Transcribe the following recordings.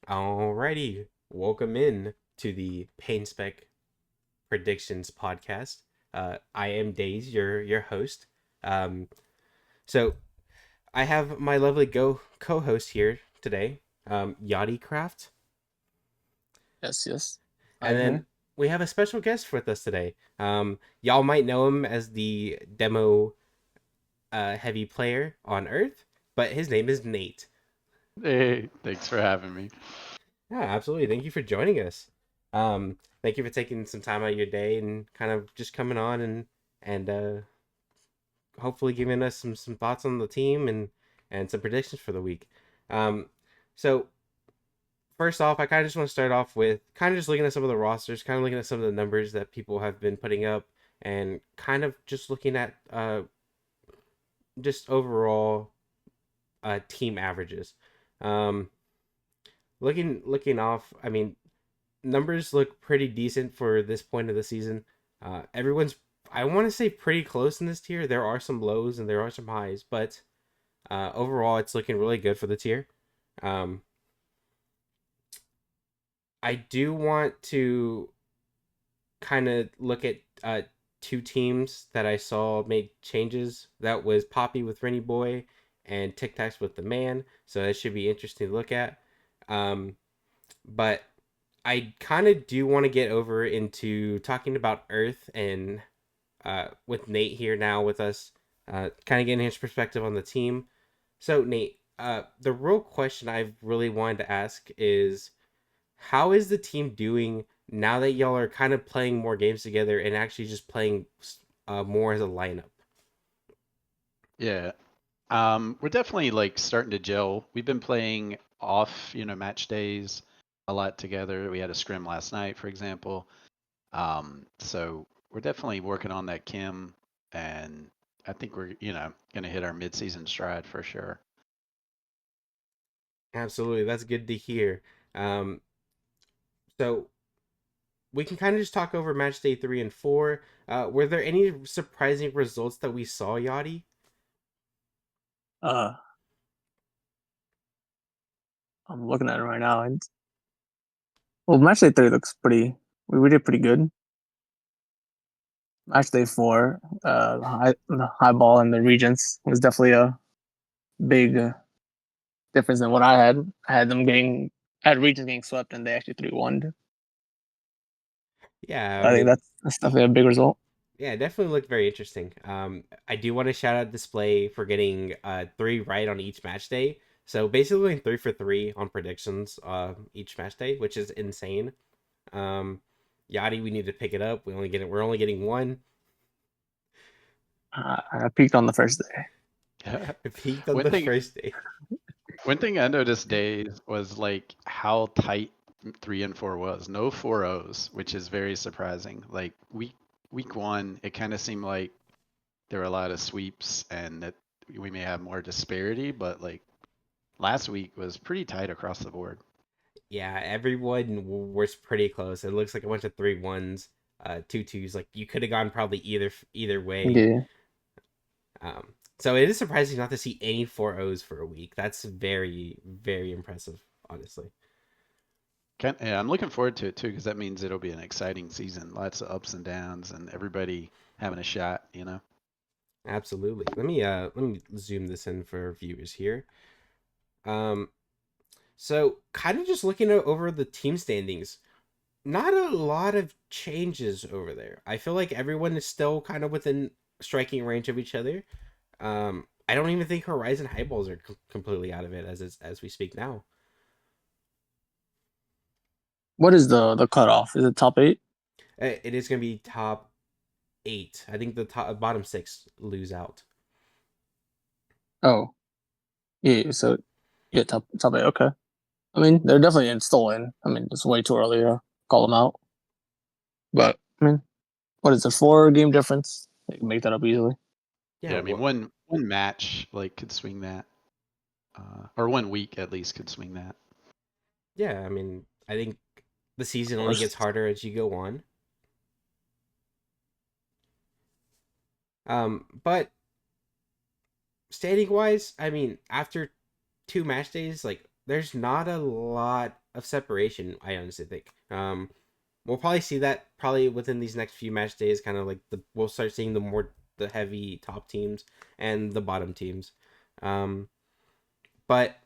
Alrighty, welcome in to the Painspect Predictions podcast. I am Days, your host. Um, so I have my lovely co-host here today, Yachty Craft, Yes, yes. and I'm then here. we have a special guest with us today. Y'all might know him as the demo heavy player on Earth, but his name is Nate. Hey, thanks for having me. Yeah, absolutely. Thank you for joining us. Thank you for taking some time out of your day and kind of just coming on and hopefully giving us some thoughts on the team and some predictions for the week. Um, so first off, I kind of just want to start off with kind of just looking at some of the rosters, kind of looking at some of the numbers that people have been putting up, and kind of just looking at just overall team averages. Um, looking off, I mean, numbers look pretty decent for this point of the season. Everyone's, I want to say, pretty close in this tier. There are some lows and there are some highs, but overall, it's looking really good for the tier. Um, I do want to kind of look at two teams that I saw made changes. That was Poppy with Rennie Boy and Tic Tacs with the Man. So that should be interesting to look at. Um, but I kind of do want to get over into talking about Earth and with Nate here now with us, kind of getting his perspective on the team. So, Nate, the real question I've really wanted to ask is how is the team doing now that y'all are kind of playing more games together and actually just playing more as a lineup? Yeah. We're definitely like starting to gel. We've been playing off, match days a lot together. We had a scrim last night, for example. So we're definitely working on that Kim, and I think we're, gonna hit our midseason stride for sure. Absolutely, that's good to hear. Um, so we can kind of just talk over match day 3 and 4. Were there any surprising results that we saw, Yachty? Uh, I'm looking at it right now, and match day three looks pretty. We did pretty good. Match day four, the high ball and the Regents was definitely a big difference in what I had. I had Regents getting swept, and they actually 3-1. Yeah, I I think mean, that's definitely a big result. yeah, it definitely looked very interesting. I do want to shout out Display for getting three right on each match day. So basically, going 3 for 3 on predictions each match day, which is insane. Um, Yachty, we need to pick it up. We're only getting one. I peaked on the first day. It peaked on One the thing, first day. one thing I noticed days was like how tight 3 and 4 was. No 4-0s, which is very surprising. Like week one, it kind of seemed like there were a lot of sweeps and that we may have more disparity, but like last week was pretty tight across the board. Yeah, everyone was pretty close. It looks like a bunch of 3 1s, 2 2s. Like you could have gone probably either way. Yeah, So it is surprising not to see any 4 O's for a week. That's very impressive, honestly. Yeah, I'm looking forward to it too because that means it'll be an exciting season. Lots of ups and downs, and everybody having a shot. Absolutely. Let me zoom this in for viewers here. Um, so kind of just looking over the team standings, not a lot of changes over there. I feel like everyone is still kind of within striking range of each other. I don't even think Horizon Highballs are completely out of it as we speak now. what is the cutoff? Is it top eight? It is going to be top 8. I think the bottom 6 lose out. Oh, yeah. So yeah, top eight. Okay. I mean, they're definitely still in. I mean, it's way too early to call them out. But I mean, what is it? 4 game difference? They can make that up easily. Yeah, Yeah, I mean well, one match like could swing that, or 1 week at least could swing that. yeah. I mean, I think the Of season only gets course. harder as you go on. But standing wise, I mean, after 2 match days, like there's not a lot of separation. I honestly think. We'll probably see that probably within these next few match days. Kind of like we'll start seeing the heavy top teams and the bottom teams. But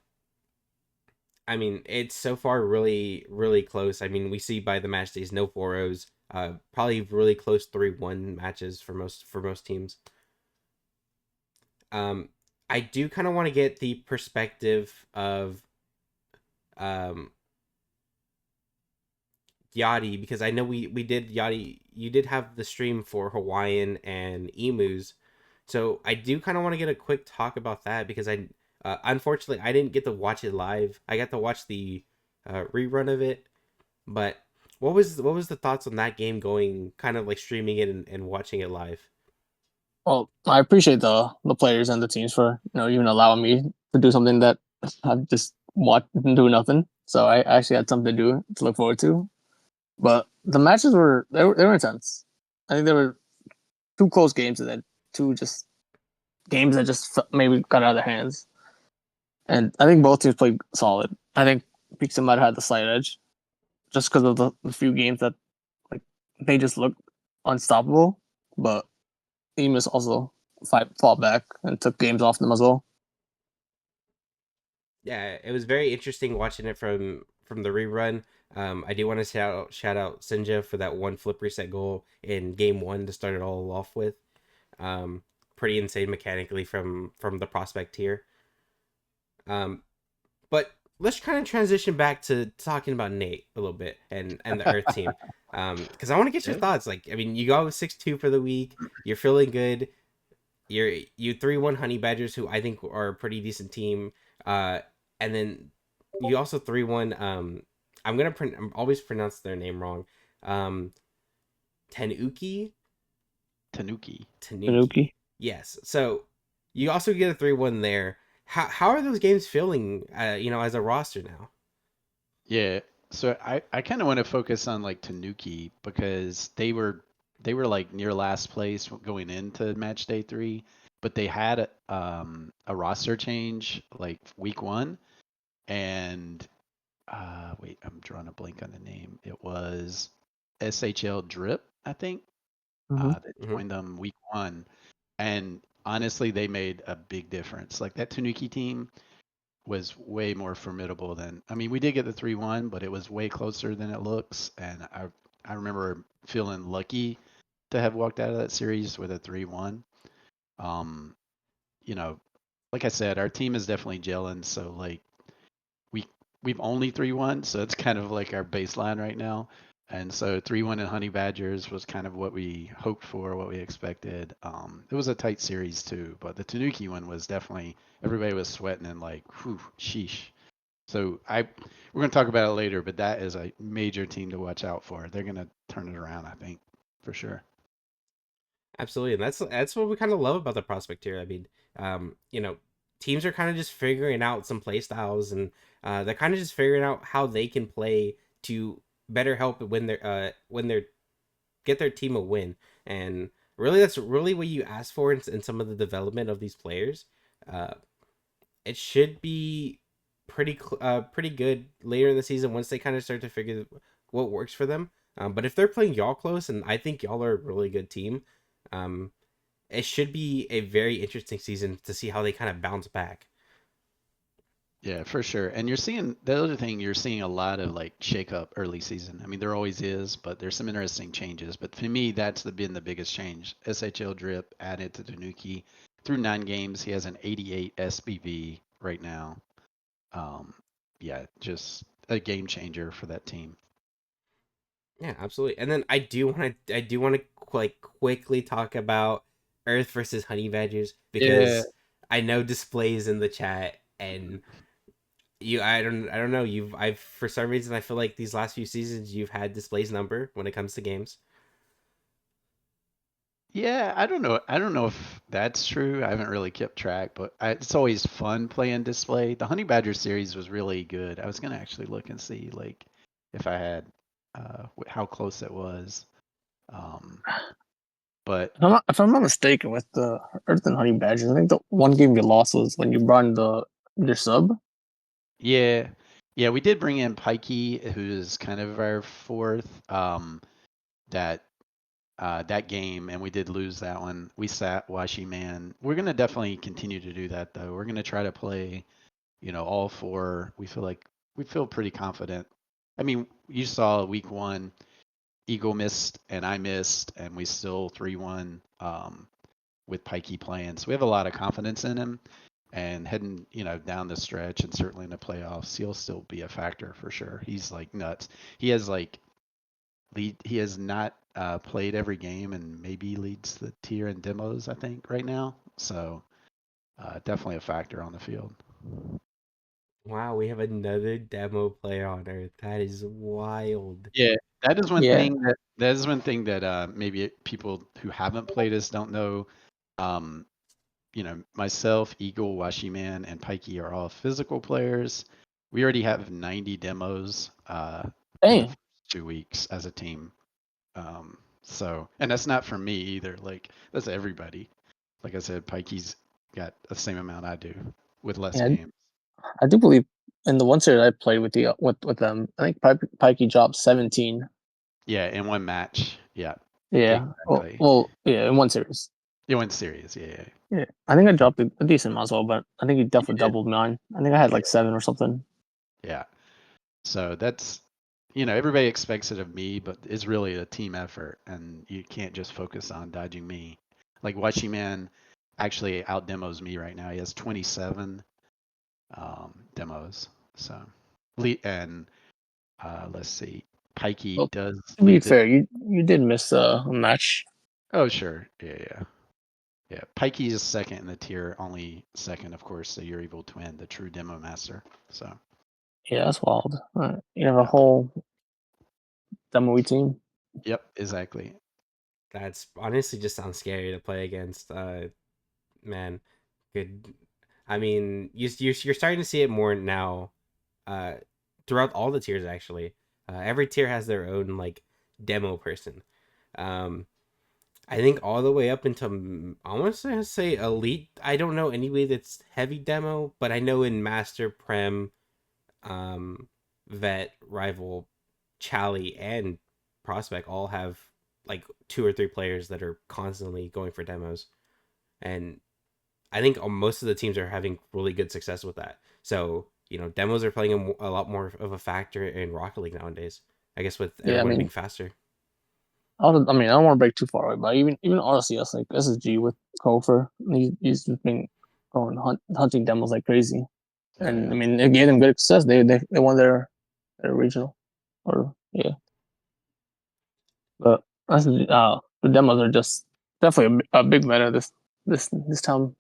I mean, it's so far really, really close. I mean, we see by the match days no 4-0s. Probably really close 3-1 matches for most teams. Um, I do kind of want to get the perspective of um Yachty, because I know we did Yachty. You did have the stream for Hawaiian and Emus, so I do kind of want to get a quick talk about that because unfortunately I didn't get to watch it live. I got to watch the rerun of it, but what was the thoughts on that game going kind of like streaming it and watching it live? Well, I appreciate the players and the teams for even allowing me to do something that I've just watched and do nothing. So I actually had something to do to look forward to. But the matches were intense. I think there were two close games and then two just games that just maybe got out of their hands. And I think both teams played solid. I think Pixel might have had the slight edge just because of the few games that like they just looked unstoppable. But Emus also fought back and took games off them as well. Yeah, it was very interesting watching it from the rerun. I do want to shout out Sinja for that one flip reset goal in game one to start it all off with. Um, Pretty insane mechanically from the prospect here. But let's kind of transition back to talking about Nate a little bit and the Earth team. Because I want to get your Yeah. thoughts. Like, I mean, you go 6-2 for the week. You're feeling good. You 3-1 Honey Badgers, who I think are a pretty decent team. And then you also 3-1. I'm always pronounce their name wrong. Um, Tenuki. Tanuki. Tanuki. Yes. So you also get a 3-1 there. How are those games feeling? As a roster now. Yeah. So I kind of want to focus on like Tanuki because they were like near last place going into match day 3, but they had a roster change like week 1, and wait, I'm drawing a blank on the name. It was SHL Drip, I think. Mm-hmm. That Mm-hmm. joined them week 1, and honestly, they made a big difference. Like that Tanuki team was way more formidable than. I mean, we did get the 3-1, but it was way closer than it looks. And I remember feeling lucky to have walked out of that series with a 3-1. Um, you know, like I said, our team is definitely gelling. So like we we've only 3-1, so it's kind of like our baseline right now. And so 3-1 in Honey Badgers was kind of what we hoped for, what we expected. It was a tight series too, but the Tanuki one was definitely everybody was sweating and like, whew, sheesh. So we're gonna talk about it later, but that is a major team to watch out for. They're gonna turn it around, I think, for sure. Absolutely, and that's what we kind of love about the prospect here. I mean, teams are kind of just figuring out some play styles, and they're kind of just figuring out how they can play to better help when they're get their team a win. And really, that's really what you ask for in some of the development of these players. Uh, it should be pretty good later in the season once they kind of start to figure what works for them. But if they're playing y'all close, and I think y'all are a really good team, um, it should be a very interesting season to see how they kind of bounce back. Yeah, for sure. And you're seeing the other thing, you're seeing a lot of like shake up early season. I mean, there always is, but there's some interesting changes. But for me, been the biggest change. SHL Drip added to Tanuki through 9 games. He has an 88 SBV right now. Um, yeah, just a game changer for that team. Yeah, absolutely. And then I do want to like quickly talk about Earth versus Honey Badgers Yeah, because I know displays in the chat and I don't know I've for some reason I feel like these last few seasons you've had displays number when it comes to games. yeah, I don't know. I don't know if that's true. I haven't really kept track, but it's always fun playing display. The Honey Badger series was really good. I was gonna actually look and see like if I had how close it was. Um, but If I'm not mistaken, with the Earth and Honey Badgers, I think the one game you lost was when you brought in your sub. yeah, Yeah, we did bring in Pikey, who's kind of our fourth. That that game, and we did lose that one. We sat Washi Man. We're gonna definitely continue to do that though. We're gonna try to play, all four. We feel pretty confident. I mean, you saw week one, Eagle missed and I missed, and we still 3-1 with Pikey playing. So we have a lot of confidence in him. And heading, down the stretch and certainly in the playoffs, he'll still be a factor for sure. He's like nuts. He has like he has not played every game and maybe leads the tier in demos, I think, right now. So definitely a factor on the field. Wow, we have another demo player on Earth. That is wild. Yeah, that is one Yeah, thing that maybe people who haven't played us don't know. Um, myself, Eagle, Washiman, and Pikey are all physical players. We already have 90 demos in the dang. first 2 weeks as a team. And that's not for me either. Like that's everybody. Like I said, Pikey's got the same amount I do with less Yeah, games. I do believe in the one series I played with with them, I think Pikey dropped 17. Yeah, in one match. Yeah, Yeah. exactly. Yeah, in one series. You went series. Yeah, yeah. Yeah, I think I dropped a decent amount as well, but I think he You definitely did. doubled mine. I think I had Yeah, like 7 or something. yeah. So that's everybody expects it of me, but it's really a team effort, and you can't just focus on dodging me. Like Watchy Man actually out demos me right now. He has 27 demos. So and let's see, Well, Pikey does to be lead the. fair, you did miss a match. Oh sure, yeah, yeah, yeah. Pikey is second in the tier, only second, of course. So your evil twin, the true demo master. So Yeah, that's wild. All right. You have a yeah, whole demo team. yep, exactly. That's honestly just sounds scary to play against. Man, good. I mean, you're starting to see it more now. Uh, throughout all the tiers actually. Every tier has their own like demo person. Um, I think all the way up until I want to say elite. I don't know anybody that's heavy demo, but I know in master prem, um, vet, rival, Chally, and prospect all have like two or three players that are constantly going for demos, and I think most of the teams are having really good success with that. So demos are playing a lot more of a factor in Rocket League nowadays. I guess with Yeah, I everyone being mean, faster. I mean, I don't want to break too far away, but even RCS like SSG with Kofer, he's just been going hunting demos like crazy, Oh and I yeah. mean, it gave them good success. They won their regional, or yeah, but the demos are just definitely a big meta this time.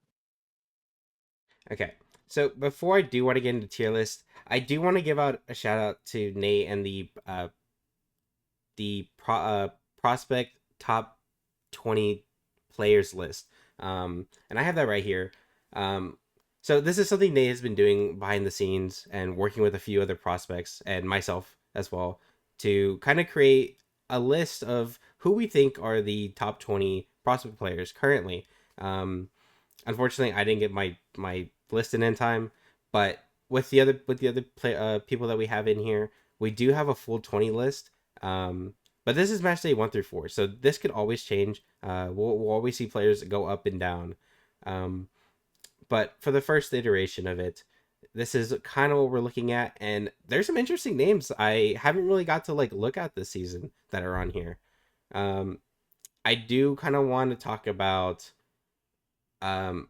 Okay, so before I do want to get into tier list, I do want to give out a shout out to Nate and the prospect top 20 players list. And I have that right here. Um, so this is something Nate has been doing behind the scenes and working with a few other prospects and myself as well to kind of create a list of who we think are the top 20 prospect players currently. Um, Unfortunately, I didn't get my list in time, but people that we have in here, we do have a full 20 list. But this is match day 1 through 4, so this could always change. We'll always see players go up and down. Um, but for the first iteration of it, this is kind of what we're looking at, and there's some interesting names I haven't really got to like look at this season that are on here. Um, I do kind of want to talk about um,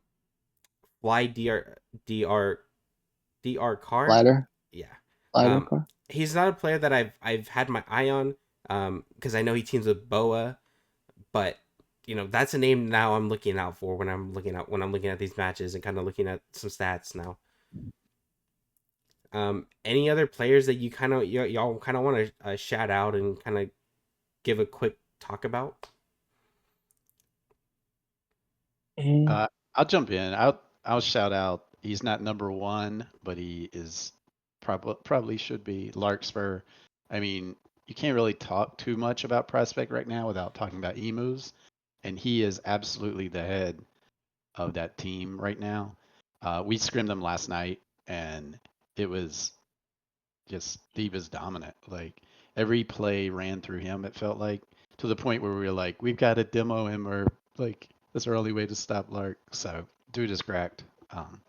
Fly Dr Car. Ladder, Yeah. ladder Um, car. he's not a player that I've had my eye on because I know he teams with Boa, but that's a name now I'm looking out for when I'm looking at these matches and kind of looking at some stats now. Any other players that you kind of y'all kind of want to shout out and kind of give a quick talk about? And Uh, I'll jump in. I'll shout out. He's not number one, but he is probably should be Larkspur. I mean, you can't really talk too much about prospect right now without talking about emus, and he is absolutely the head of that team right now. We scrimmed them last night, and it was just he was dominant. Like every play ran through him. It felt like to the point where we were like, we've got to demo him, or like that's our only way to stop Lark. So dude is cracked. Um,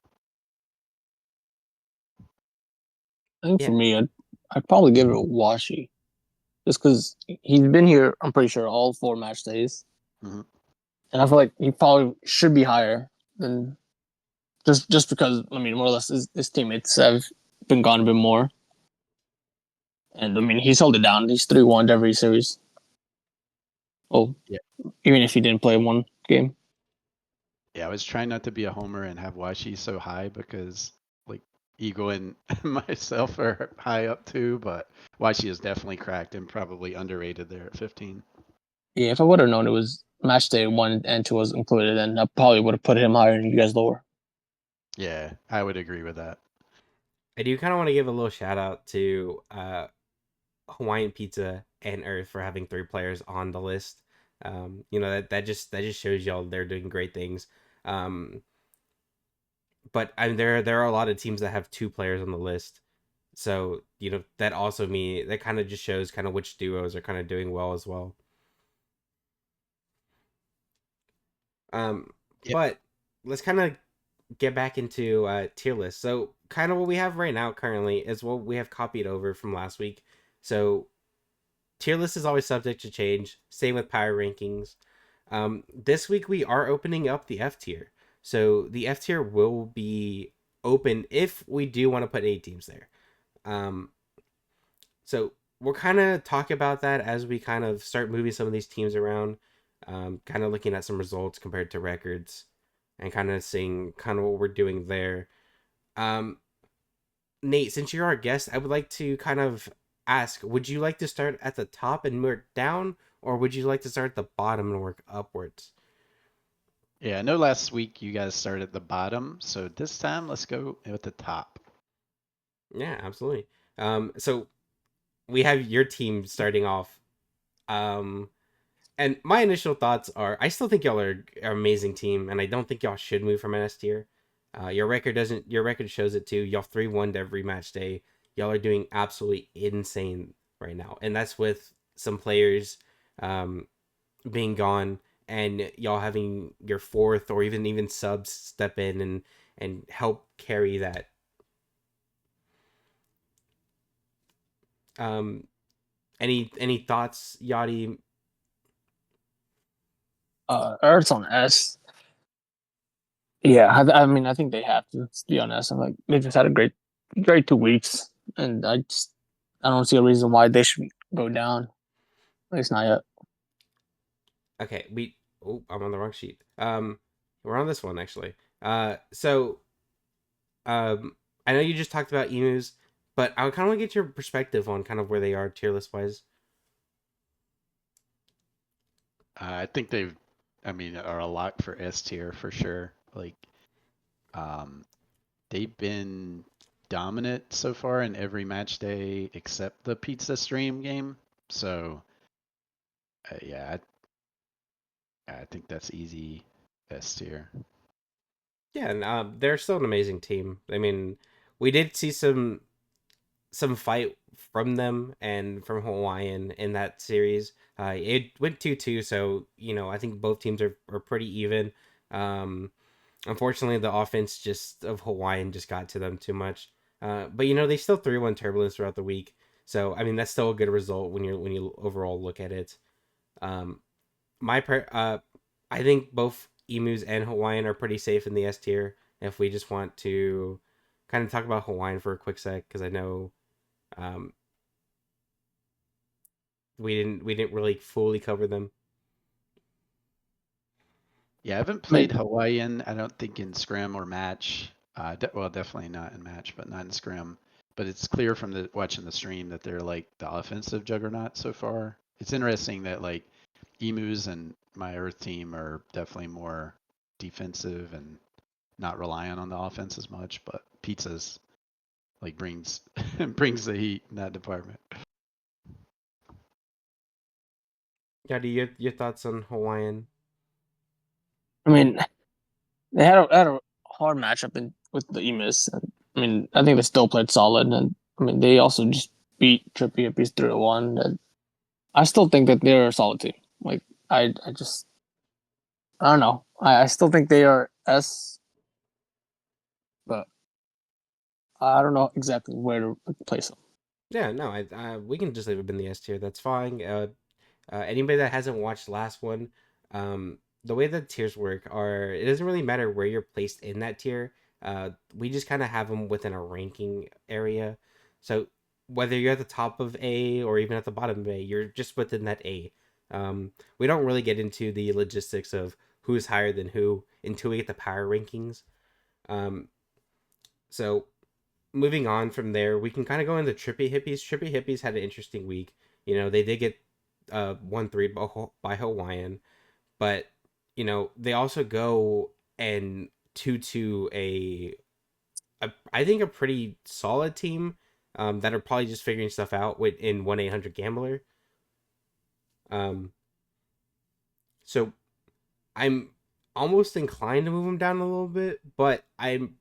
I think Yeah, for me, I'd probably give it a Washi, just because he's been here. I'm pretty sure all 4 match days, mhm. and I feel like he probably should be higher than just because I mean more or less his teammates have been gone a bit more, and I mean he's held it down. He's 3-1 every series. Oh, Yeah, even if he didn't play one game. yeah. I was trying not to be a homer and have Washi so high because like Eagle and myself are high up too, but Washi is definitely cracked and probably underrated there at 15. Yeah, if I would have known it was match day 1 and 2 was included, then I probably would have put him higher and you guys lower. Yeah, I would agree with that. I do kind of want to give a little shout out to Hawaiian Pizza and Earth for having 3 players on the list. That just shows y'all they're doing great things. Um, but there are a lot of teams that have 2 players on the list. So that also that kind of just shows kind of which duos are kind of doing well as well. Yep. But let's kind of get back into tier list. So kind of what we have right now currently is what we have copied over from last week. So tier list is always subject to change. Same with power rankings. This week we are opening up the F tier. So the F tier will be open if we do want to put 8 teams there. Um, so we'll kind of talk about that as we kind of start moving some of these teams around, kind of looking at some results compared to records, and kind of seeing kind of what we're doing there. Um, Nate, since you're our guest, I would like to kind of ask: would you like to start at the top and work down, or would you like to start at the bottom and work upwards? Yeah, I know last week you guys started at the bottom, so this time let's go at the top. Yeah, absolutely. So we have your team starting off. Um, And my initial thoughts are, I still think y'all are an amazing team, and I don't think y'all should move from an S tier. Your record doesn't. Your record shows it too. Y'all 3-1 every match day. Y'all are doing absolutely insane right now, and that's with some players um, being gone, and y'all having your fourth or even subs step in and help carry that. Um, any thoughts, Yachty? Earth's on S. Yeah, I mean, I think they have to be honest. I'm like, they just had a great 2 weeks, and I don't see a reason why they should go down. At least not yet. Okay, I'm on the wrong sheet. We're on this one actually. So I know you just talked about emus, but I kind of want to get your perspective on kind of where they are tier list wise. I think they've, I mean, are a lock for S tier for sure. Like, um, they've been dominant so far in every match day except the pizza stream game. So, yeah, I think that's easy S tier. Yeah, and they're still an amazing team. I mean, we did see some fight from them and from Hawaiian in that series. It went 2-2, so I think both teams are pretty even. Um, Unfortunately, the offense just of Hawaiian just got to them too much. But they still 3-1 turbulence throughout the week. So I mean that's still a good result when you overall look at it. Um, my per I think both emus and Hawaiian are pretty safe in the S tier. If we just want to kind of talk about Hawaiian for a quick sec, because I know um, we didn't really fully cover them. Yeah, I haven't I mean, played Hawaiian, I don't think in scrim or match. Well, definitely not in match, but not in scrim. But it's clear from the watching the stream that they're like the offensive juggernaut so far. It's interesting that like emus and my Earth team are definitely more defensive and not reliant on the offense as much, but pizzas like brings brings the heat in that department. Yeah, do your thoughts on Hawaiian? I mean, they had a hard matchup with the Emus. And, I mean, I think they still played solid, and I mean, they also just beat Trippy Hippies 3-1. And I still think that they're a solid team. Like, I just, I don't know. I still think they are S, but I don't know exactly where to place them. Yeah, no, we can just leave it in the S tier. That's fine. Anybody that hasn't watched the last one, the way that tiers work are it doesn't really matter where you're placed in that tier. We just kind of have them within a ranking area. So whether you're at the top of A or even at the bottom of A, you're just within that A. We don't really get into the logistics of who's higher than who until we get the power rankings. Um, so moving on from there, we can kind of go into Trippy Hippies. Trippy Hippies had an interesting week. You know, they did get 1-3 by Hawaiian, but you know they also go and 2-2 a I think a pretty solid team that are probably just figuring stuff out with in 1-800 Gambler. Um, so I'm almost inclined to move them down a little bit, but I'm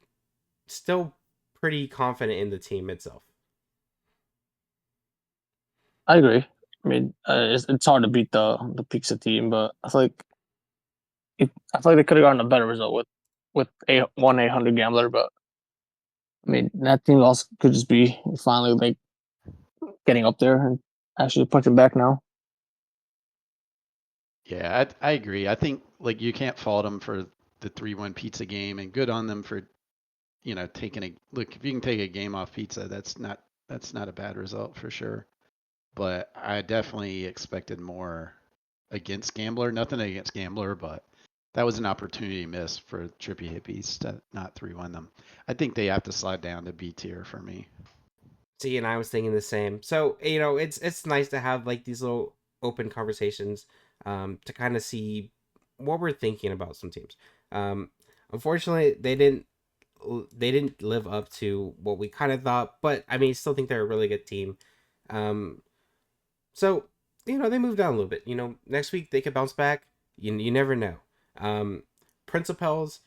still pretty confident in the team itself. I agree. I mean, it's hard to beat the Pizza team, but I feel like they could have gotten a better result with a 1-800 Gambler. But I mean, that team also could just be finally like getting up there and actually punching back now. Yeah, I agree. I think like you can't fault them for the 3-1 pizza game, and good on them for taking a look. If you can take a game off pizza, that's not a bad result for sure. But I definitely expected more against Gambler. Nothing against Gambler, but that was an opportunity missed for Trippy Hippies to not 3-1 them. I think they have to slide down to B tier for me. See, and I was thinking the same. So you know, it's nice to have like these little open conversations to kind of see what we're thinking about some teams. Um, Unfortunately, they didn't live up to what we kind of thought, but I mean, still think they're a really good team. Um, so you know, they moved down a little bit. You know, next week they could bounce back. You never know. Principals,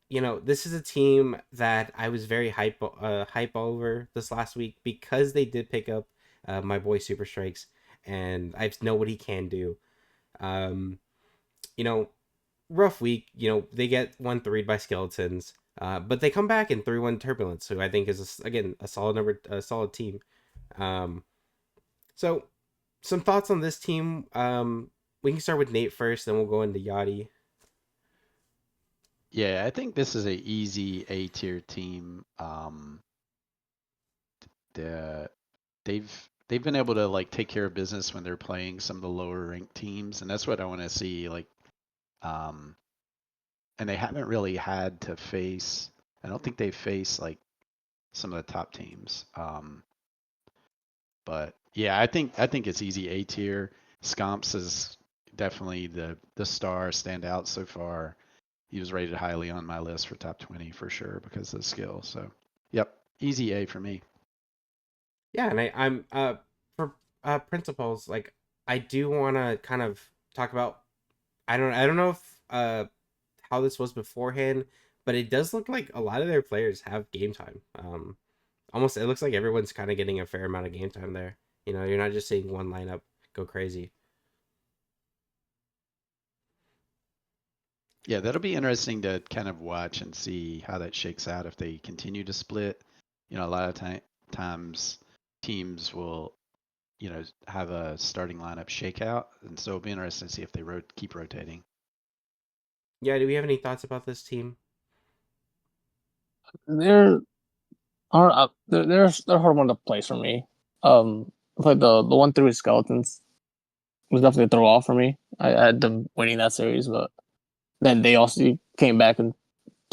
you know, this is a team that I was very hype over this last week because they did pick up my boy Super Strikes, and I know what he can do. Um, you know, rough week. You know, they get 1-3 by Skeletons, but they come back in 3-1 Turbulence, who I think is again a solid team. Um, so some thoughts on this team. We can start with Nate first, then we'll go into Yachty. Yeah, I think this is a easy A tier team. The they've been able to like take care of business when they're playing some of the lower ranked teams, and that's what I want to see. Like, um, and they haven't really had to face. I don't think they face like some of the top teams. But yeah, I think it's easy A tier. Scomps is definitely the star standout so far. He was rated highly on my list for top 20 for sure because of the skill. So, yep, easy A for me. Yeah, and I'm for principles, like I do want to kind of talk about. I don't know if how this was beforehand, but it does look like a lot of their players have game time. Almost it looks like everyone's kind of getting a fair amount of game time there. You know, you're not just seeing one lineup go crazy. Yeah, that'll be interesting to kind of watch and see how that shakes out if they continue to split. A lot of times teams will, have a starting lineup shakeout, and so it'll be interesting to see if they keep rotating. Yeah, do we have any thoughts about this team? They're they're a hard one to place for me. Like the one through Skeletons was definitely a throw off for me. I had them winning that series, but then they also came back in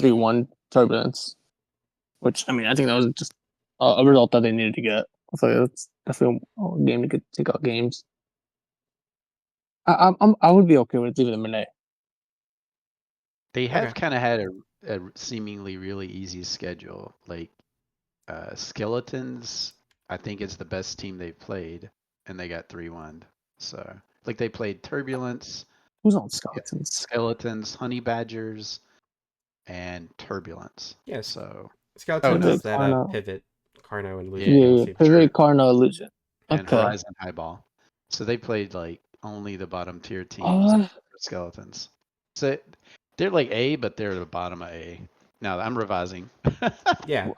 3-1 Turbulence, which I mean I think that was just a result that they needed to get. So it's definitely a game to take out games. I would be okay with leaving them in A. They have Okay. kind of had a seemingly really easy schedule. Like Skeletons, I think it's the best team they've played, and they got 3-1. So, like they played Turbulence, Who's on yeah, Skeletons? Skeletons, Honey Badgers, and Turbulence. Yes. So, oh Skeletons no, is They're that kind of pivot Carno and Illusion Yeah, Yeah, Chaos yeah. team. PV sure. Carno Illusion. And Okay. Horizon Highball. So they played like only the bottom tier teams Uh, for skeletons. So they're like A, but they're the bottom of A. Now I'm revising. Yeah,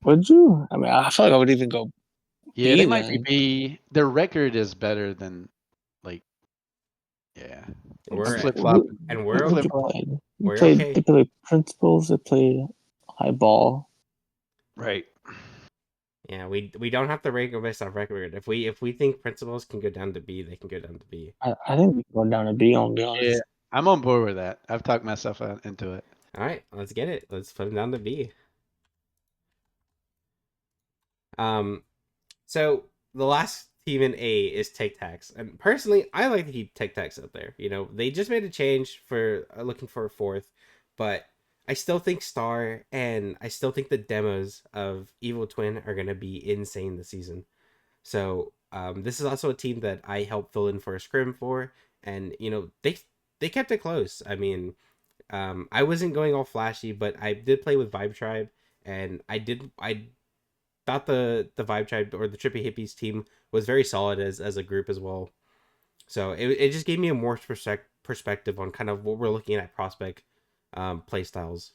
would you? I mean, I feel like I would even go Yeah, B they might be then. B. Their record is better than like yeah. I'm we're flip Who, flopping. and who we're I'm would flip. you play? You we're played. They okay. played Principles. They played Highball. Right. Yeah, we don't have to rank them based off record. If we think principals can go down to B, they can go down to B. I think we can go down to B. I'll be Yeah, honest. I'm on board with that. I've talked myself into it. All right, let's get it. Let's put them down to B. Um, so the last team in A is Tic Tacs, and personally, I like to keep Tic Tacs up there. You know, they just made a change for looking for a fourth, but I still think Star and I still think the demos of Evil Twin are gonna be insane this season. So this is also a team that I helped fill in for a scrim for, and you know they kept it close. I mean, I wasn't going all flashy, but I did play with Vibe Tribe, and I thought the Vibe Tribe or the Trippy Hippies team was very solid as a group as well. So it just gave me a more perspective on kind of what we're looking at prospect play styles.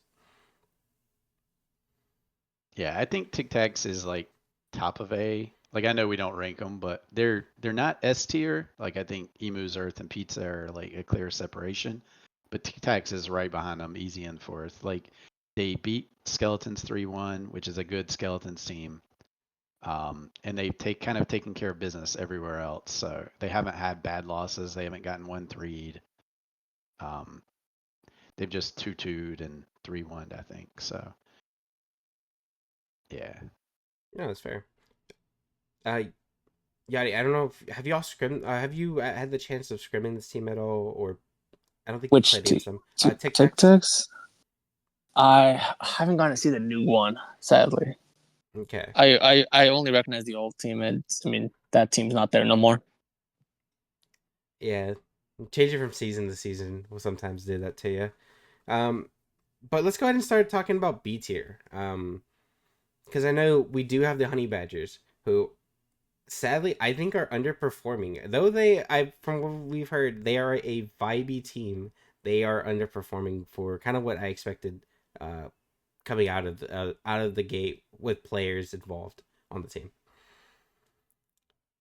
Yeah, I think Tic Tacs is like top of A. Like I know we don't rank them, but they're not S tier. Like I think Emu's Earth and Pizza are like a clear separation, but Tic Tacs is right behind them, easy and fourth. Like they beat Skeletons 3-1, which is a good Skeletons team. And they've kind of taken care of business everywhere else. So they haven't had bad losses. They haven't gotten 1-3'd. Um, they've just 2-2'd and 3-1'd, I think. So yeah. Yeah, that's fair. Uh, Yadi, I don't know. Have you all scrim? Have you had the chance of scrimming this team at all, or I don't think you Which played against them. Tic Tic Tacs. Tacs? I haven't gotten to see the new one, sadly. Okay. I only recognize the old team, and I mean that team's not there no more. Yeah, changing from season to season will sometimes do that to you. Um, but let's go ahead and start talking about B tier. Because I know we do have the Honey Badgers, who sadly I think are underperforming. Though I from what we've heard, they are a vibey team. They are underperforming for kind of what I expected. Coming out of the gate with players involved on the team.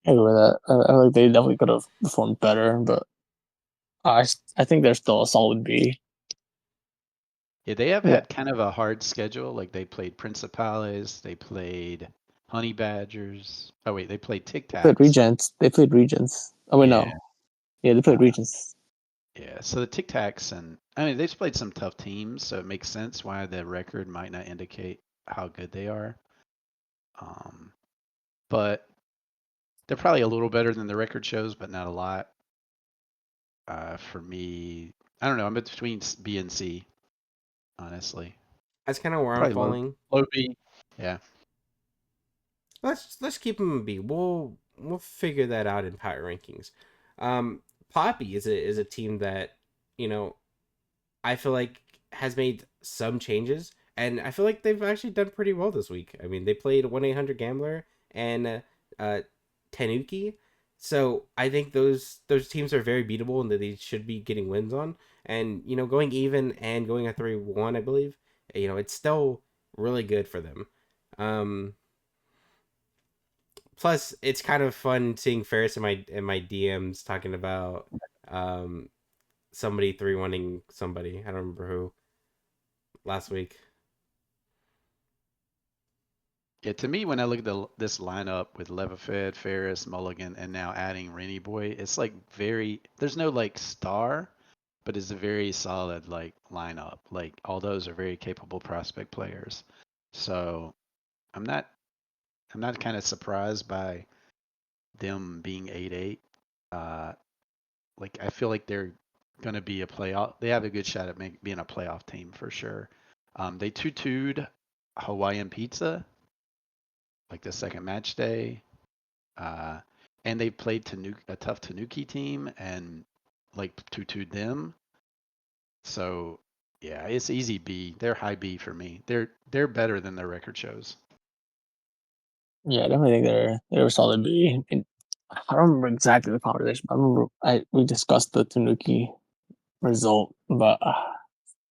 I agree with that. I like they definitely could have performed better, but I think they're still a solid B. Yeah, they have Yeah, had kind of a hard schedule. Like they played Principales, they played Honey Badgers. Oh wait, they played Tic they played Tacs. Regents. They played Regents. Oh wait, Yeah, no. Yeah, they played Regents. yeah. So the Tic Tacs, and I mean they've played some tough teams, so it makes sense why the record might not indicate how good they are. Um, but they're probably a little better than the record shows, but not a lot. For me, I don't know. I'm between B and C, honestly. That's kind of where I'm Probably falling. low B. Yeah. Let's keep them in B. We'll figure that out in power rankings. Poppy is a team that you know I feel like has made some changes, and I feel like they've actually done pretty well this week. I mean, they played 1-800 Gambler and uh, Tanuki, so I think those teams are very beatable and that they should be getting wins on. And you know, going even and going a 3-1, I believe, you know, it's still really good for them. Um, Plus, it's kind of fun seeing Ferris in my DMs talking about um somebody 3-1ing somebody. I don't remember who last week. Yeah, to me, when I look at this lineup with Leatherfed, Ferris, Mulligan, and now adding Rennie Boy, it's like very. There's no like star, but it's a very solid like lineup. Like all those are very capable prospect players. So I'm not I'm not kind of surprised by them being 8-8. Uh, like I feel like they're gonna be a playoff. They have a good shot at being a playoff team for sure. They 2-2'd Hawaiian Pizza like the second match day. Uh, and they played a tough Tanuki team and like 2-2'd them. So yeah, it's easy B. They're high B for me. They're better than their record shows. Yeah, I definitely think they're a solid B. And I don't remember exactly the conversation. But I remember we discussed the Tanuki result, but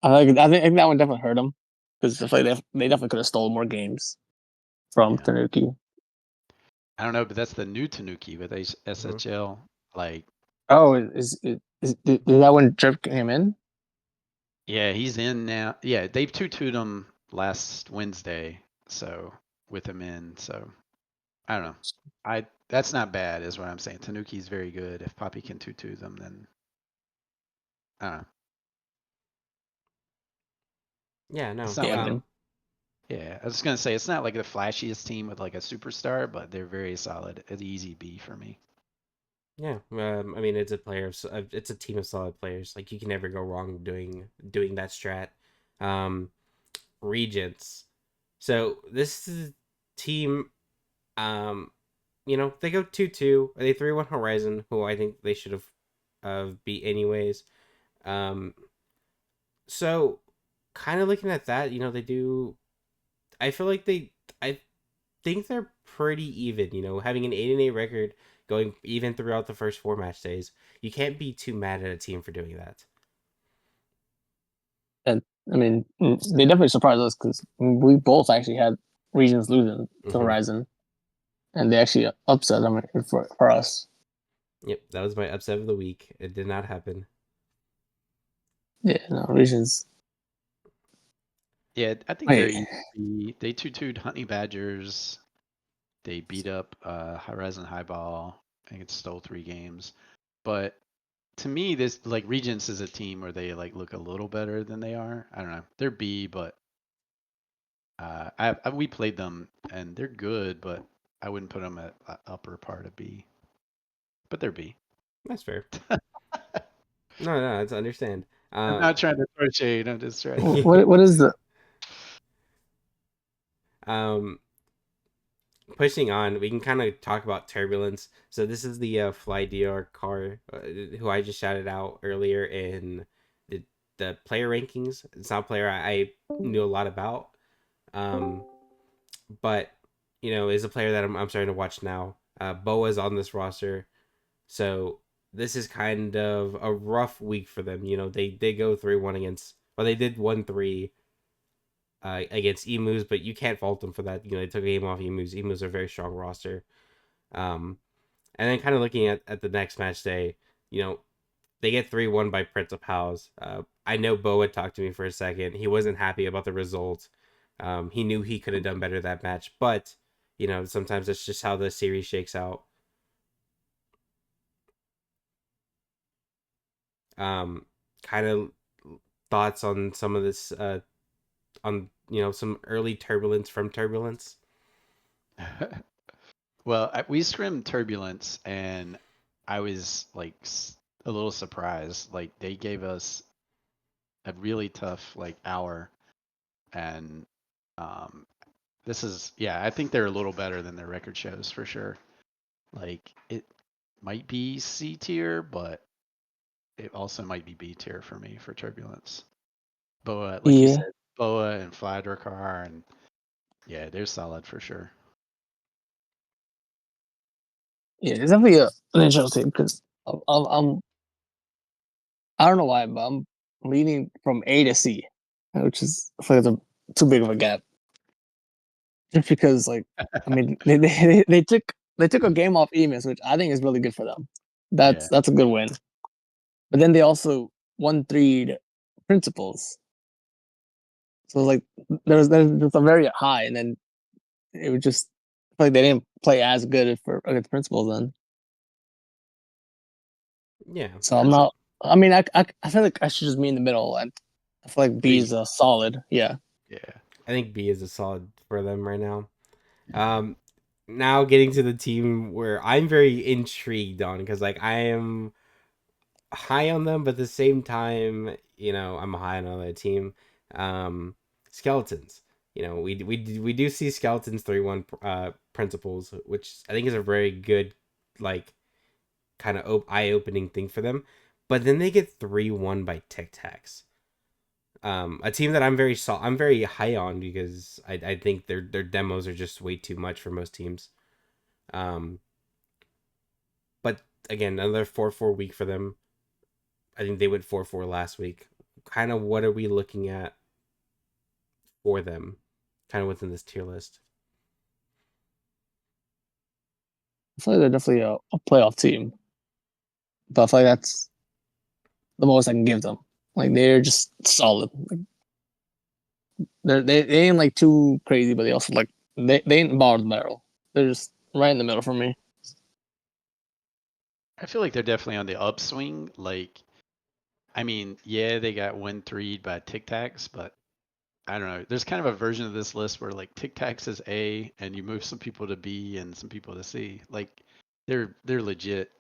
I think that one definitely hurt them because I feel like they definitely could have stolen more games from Yeah. Tanuki. I don't know, but that's the new Tanuki with Mhm. SHL. Like, Oh, is that when Drip came in? yeah, he's in now. Yeah, they've 2-2'd him last Wednesday, so with him in, so I don't know. That's not bad, is what I'm saying. Tanuki's very good. If Poppy can 2-2 them, then I don't know. Yeah, It's no. not Yeah, I like mean, yeah, I was gonna say it's not like the flashiest team with like a superstar, but they're very solid. It's easy B for me. Yeah. I mean, it's a it's a team of solid players. Like you can never go wrong doing that strat. Um, Regents. So this is a team. Um, they go 2-2. They 3-1 Horizon, who I think they should have beat anyways. Um, so kind of looking at that, they do. I feel like I think they're pretty even. Having an 8-8 record going even throughout the first four match days, you can't be too mad at a team for doing that. and I mean, they definitely surprised us because we both actually had regions losing to Hmm. Horizon, and they actually upset them for us. Yep, that was my upset of the week. It did not happen. Yeah, no, regions. Yeah, I think they're Wait, easy B. They 2-2'd Honey Badgers. They beat up Horizon Highball. I think it stole 3 games. But to me, this like Regents is a team where they like look a little better than they are. I don't know. They're B, but we played them and they're good, but I wouldn't put them at upper part of B. But they're B. That's fair. No, no, it's understand. I'm not trying to throw shade. I'm just trying to. what is the? um, Pushing on, we can kind of talk about turbulence. So this is the Fly DR car, who I just shouted out earlier in the player rankings. It's not a player I knew a lot about, um, but is a player that I'm starting to watch now. Boa's on this roster, so this is kind of a rough week for them. They go 3-1 against, well, they did 1-3 against Emus, but you can't fault them for that. They took a game off Emus. Emus are a very strong roster. Um, and then kind of looking at the next match day, you know, they get 3-1 by Principals. I know Boa talked to me for a second. He wasn't happy about the result. He knew he could have done better that match, but sometimes that's just how the series shakes out. Um, Kind of thoughts on some of this, on some early turbulence from turbulence. Well, we scrimmed Turbulence, and I was like a little surprised. Like they gave us a really tough like hour, and um, this is yeah, I think they're a little better than their record shows for sure. Like it might be C tier, but it also might be B tier for me for Turbulence. Boa, like you Yeah, said, Boa and Fladrakar, and yeah, they're solid for sure. yeah, it's definitely an interesting because I'm I don't know why, but I'm leaning from A to C, which is I feel like it's too big of a gap. Just because, like, I mean, they took a game off Emus, which I think is really good for them. Yeah. That's a good win. But then they also won three principles, so like there's just a very high, and then it was just I feel like they didn't play as good for against principles then. Yeah, So I'm not. I mean, I feel like I should just be in the middle, and I feel like B is B. a solid. Yeah. Yeah. I think B is a solid for them right now. Um, Now getting to the team where I'm very intrigued on, because like I am high on them, but at the same time, I'm high on the team. Skeletons. We do see skeletons 3-1 principles, which I think is a very good, like, kind of eye opening thing for them. But then they get 3-1 by Tic Tacs. A team that I'm very high on because I think their demos are just way too much for most teams. Um, but again, another 4-4 week for them. I think they went 4-4 last week. Kind of what are we looking at for them? Kind of within this tier list. I feel like they're definitely a playoff team, but I feel like that's the most I can give them. Like they're just solid. Like they ain't like too crazy, but they also like they ain't bottom barrel. They're just right in the middle for me. I feel like they're definitely on the upswing. Like, I mean, yeah, they got 1-3 by Tic Tacs, but I don't know. There's kind of a version of this list where like Tic Tacs is A, and you move some people to B and some people to C. Like, they're legit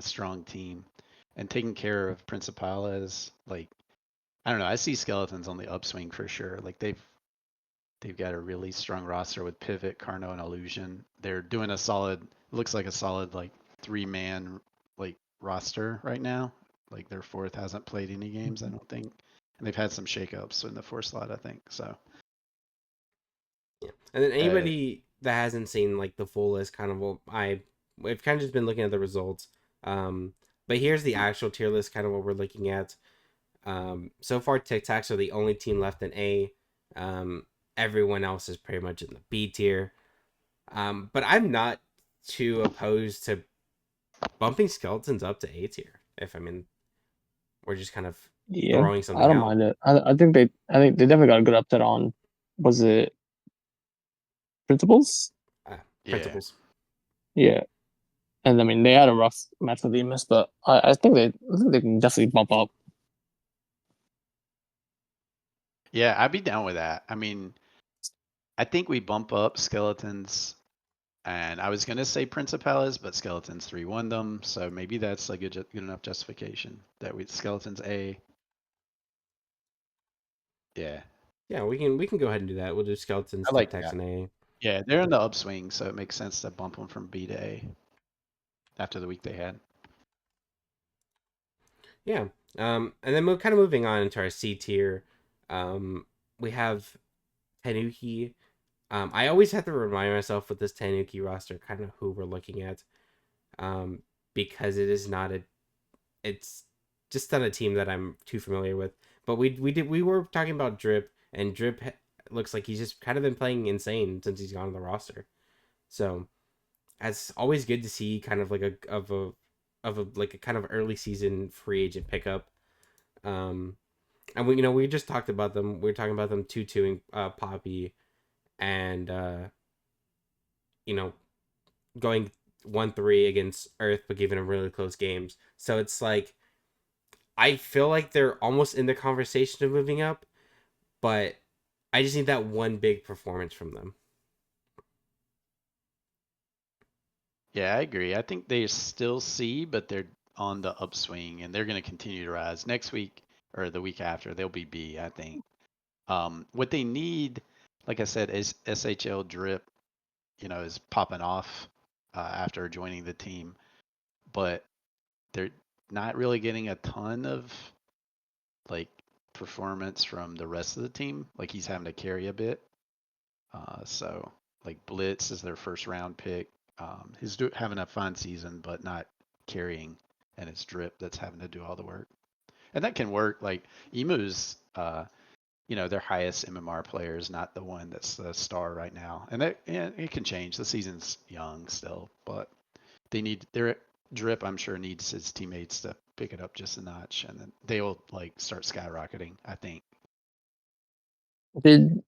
strong team, and taking care of Principal is like I don't know. I see Skeletons on the upswing for sure. Like they've got a really strong roster with Pivot, Carno, and Illusion. They're doing a solid, looks like a solid like 3-man like roster right now. Like their fourth hasn't played any games, I don't think, and they've had some shakeups in the fourth slot, I think. So Yeah. And then uh, anybody that hasn't seen like the full list, kind of I've kind of just been looking at the results. Um, but here's the actual tier list, kind of what we're looking at. So far, Tic Tacs are the only team left in A. Um, Everyone else is pretty much in the B tier. But I'm not too opposed to bumping Skeletons up to A tier. If I mean, we're just kind of Yeah, throwing I something don't out. mind it. I think they definitely got a good upset on. Was it principles? yeah, Principles. Yeah, and I mean they had a rough match with Emus, but I think they can definitely bump up. yeah, I'd be down with that. I mean, I think we bump up Skeletons. And I was gonna say Principales, but Skeletons 3-1 them, so maybe that's a good enough justification that we Skeletons A. Yeah, Yeah, we can go ahead and do that. We'll do Skeletons, I Tic like Tacs, that. and A. Yeah, they're in the upswing, so it makes sense to bump them from B to A after the week they had. Yeah. And then we're kind of moving on into our C tier. We have Tanuki. I always have to remind myself with this Tanuki roster kind of who we're looking at. Because it is not a it's just not a team that I'm too familiar with. But we were talking about Drip, and Drip looks like he's just kind of been playing insane since he's gone on the roster. So it's always good to see kind of like a like a kind of early season free agent pickup. Um, and we just talked about them. We were talking about them 2-2ing Poppy, and you know going 1-3 against Earth, but giving them really close games. So it's like I feel like they're almost in the conversation of moving up, but I just need that one big performance from them. Yeah, I agree. I think they still C, but they're on the upswing, and they're going to continue to rise. Next week or the week after, they'll be B, I think. What they need, like I said, is SHL Drip. Is popping off after joining the team, but they're not really getting a ton of like performance from the rest of the team. Like he's having to carry a bit. So like Blitz is their first round pick. Having a fun season, but not carrying, and it's Drip that's having to do all the work. And that can work. Like Emu's, their highest MMR player is not the one that's the star right now, and it can change. The season's young still, but their Drip. I'm sure needs his teammates to pick it up just a notch, and then they'll like start skyrocketing. I think. Did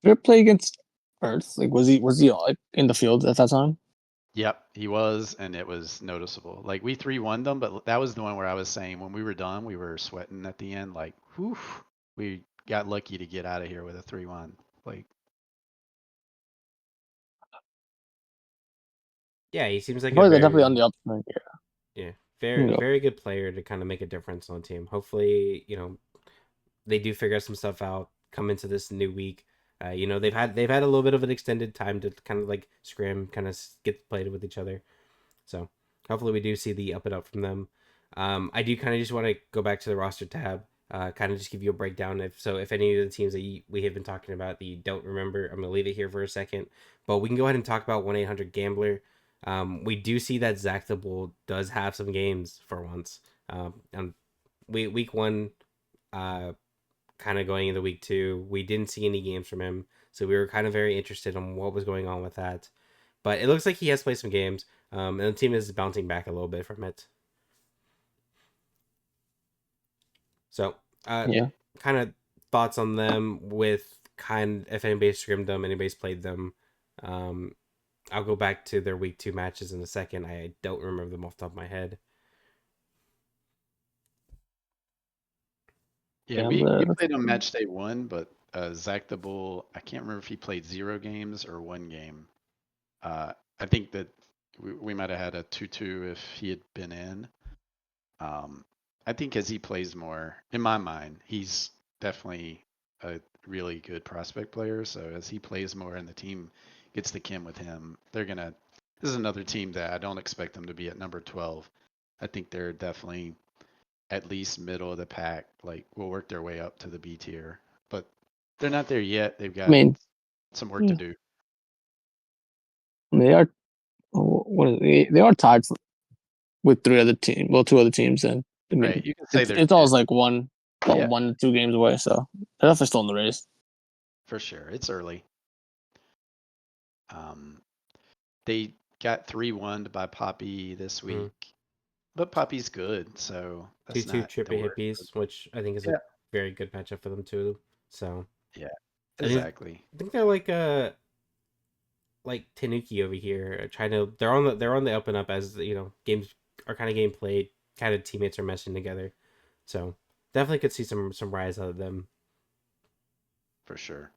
Drip play against Earth? Like was he like in the field at that time? Yep, he was, and it was noticeable. Like we 3-1 them, but that was the one where I was saying when we were done, we were sweating at the end. Like, whew, we got lucky to get out of here with a 3-1. Like, Yeah, he seems like I a feel like they're definitely very on the upswing yeah, here. very Yeah. very good player to kind of make a difference on the team. Hopefully, they do figure some stuff out. Come into this new week. They've had a little bit of an extended time to kind of like scrim, kind of get played with each other. So hopefully we do see the up and up from them. I do kind of just want to go back to the roster tab. kind of just give you a breakdown. If any of the teams that we have been talking about that you don't remember, I'm gonna leave it here for a second. But we can go ahead and talk about 1-800 Gambler. We do see that Zach the Bull does have some games for once. And week one, uh, kind of going into week two, we didn't see any games from him, so we were kind of very interested in what was going on with that. But it looks like he has played some games, and the team is bouncing back a little bit from it. So, Yeah. kind of thoughts on them with kind if anybody's scrimmed them, anybody's played them. Um, I'll go back to their week two matches in a second. I don't remember them off the top of my head. Yeah, we Gambler. played on match day one, but Zach the Bull, I can't remember if he played 0 games or 1 game. I think that we might have had a 2-2 if he had been in. Um, I think as he plays more, in my mind, he's definitely a really good prospect player. So as he plays more and the team gets the chem with him, they're gonna. This is another team that I don't expect them to be at number 12. I think they're definitely at least middle of the pack. Like will work their way up to the B tier, but they're not there yet. They've I got mean, some work to yeah, do. they are. What is they are tied with three other teams. Well, two other teams, and I Right? mean, You can say they're it's always fifth. like Yeah, 1 to 2 games away. So they're definitely still in the race. for sure. It's early. Um, they got 3-1 by Poppy this Mm. week, but Poppy's good, so Two that's two not the trippy worst. hippies, which I think is a Yeah, very good matchup for them too. So yeah, I think exactly. I think they're like Tanuki over here, trying to they're on the up and up as games are kind of getting played, kind of teammates are meshing together. So definitely could see some rise out of them. For sure.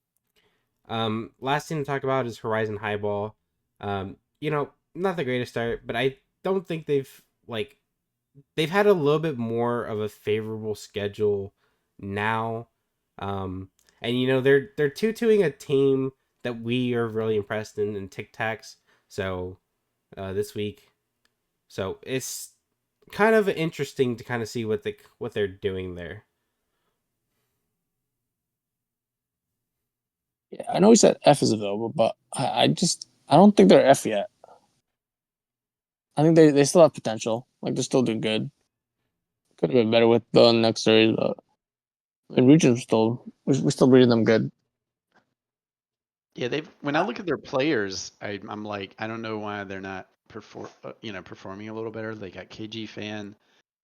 Last thing to talk about is Horizon Highball. Not the greatest start, but I don't think they've had a little bit more of a favorable schedule now. Um, and they're tutoing a team that we are really impressed in Tic Tacs. So this week, so it's kind of interesting to kind of see what they're doing there. Yeah, I know he said F is available, but I don't think they're F yet. I think they still have potential. Like they're still doing good. Could have been better with the next series, but in region we still reading them good. Yeah, they've. When I look at their players, I'm like, I don't know why they're not performing a little better. They got KG Fan,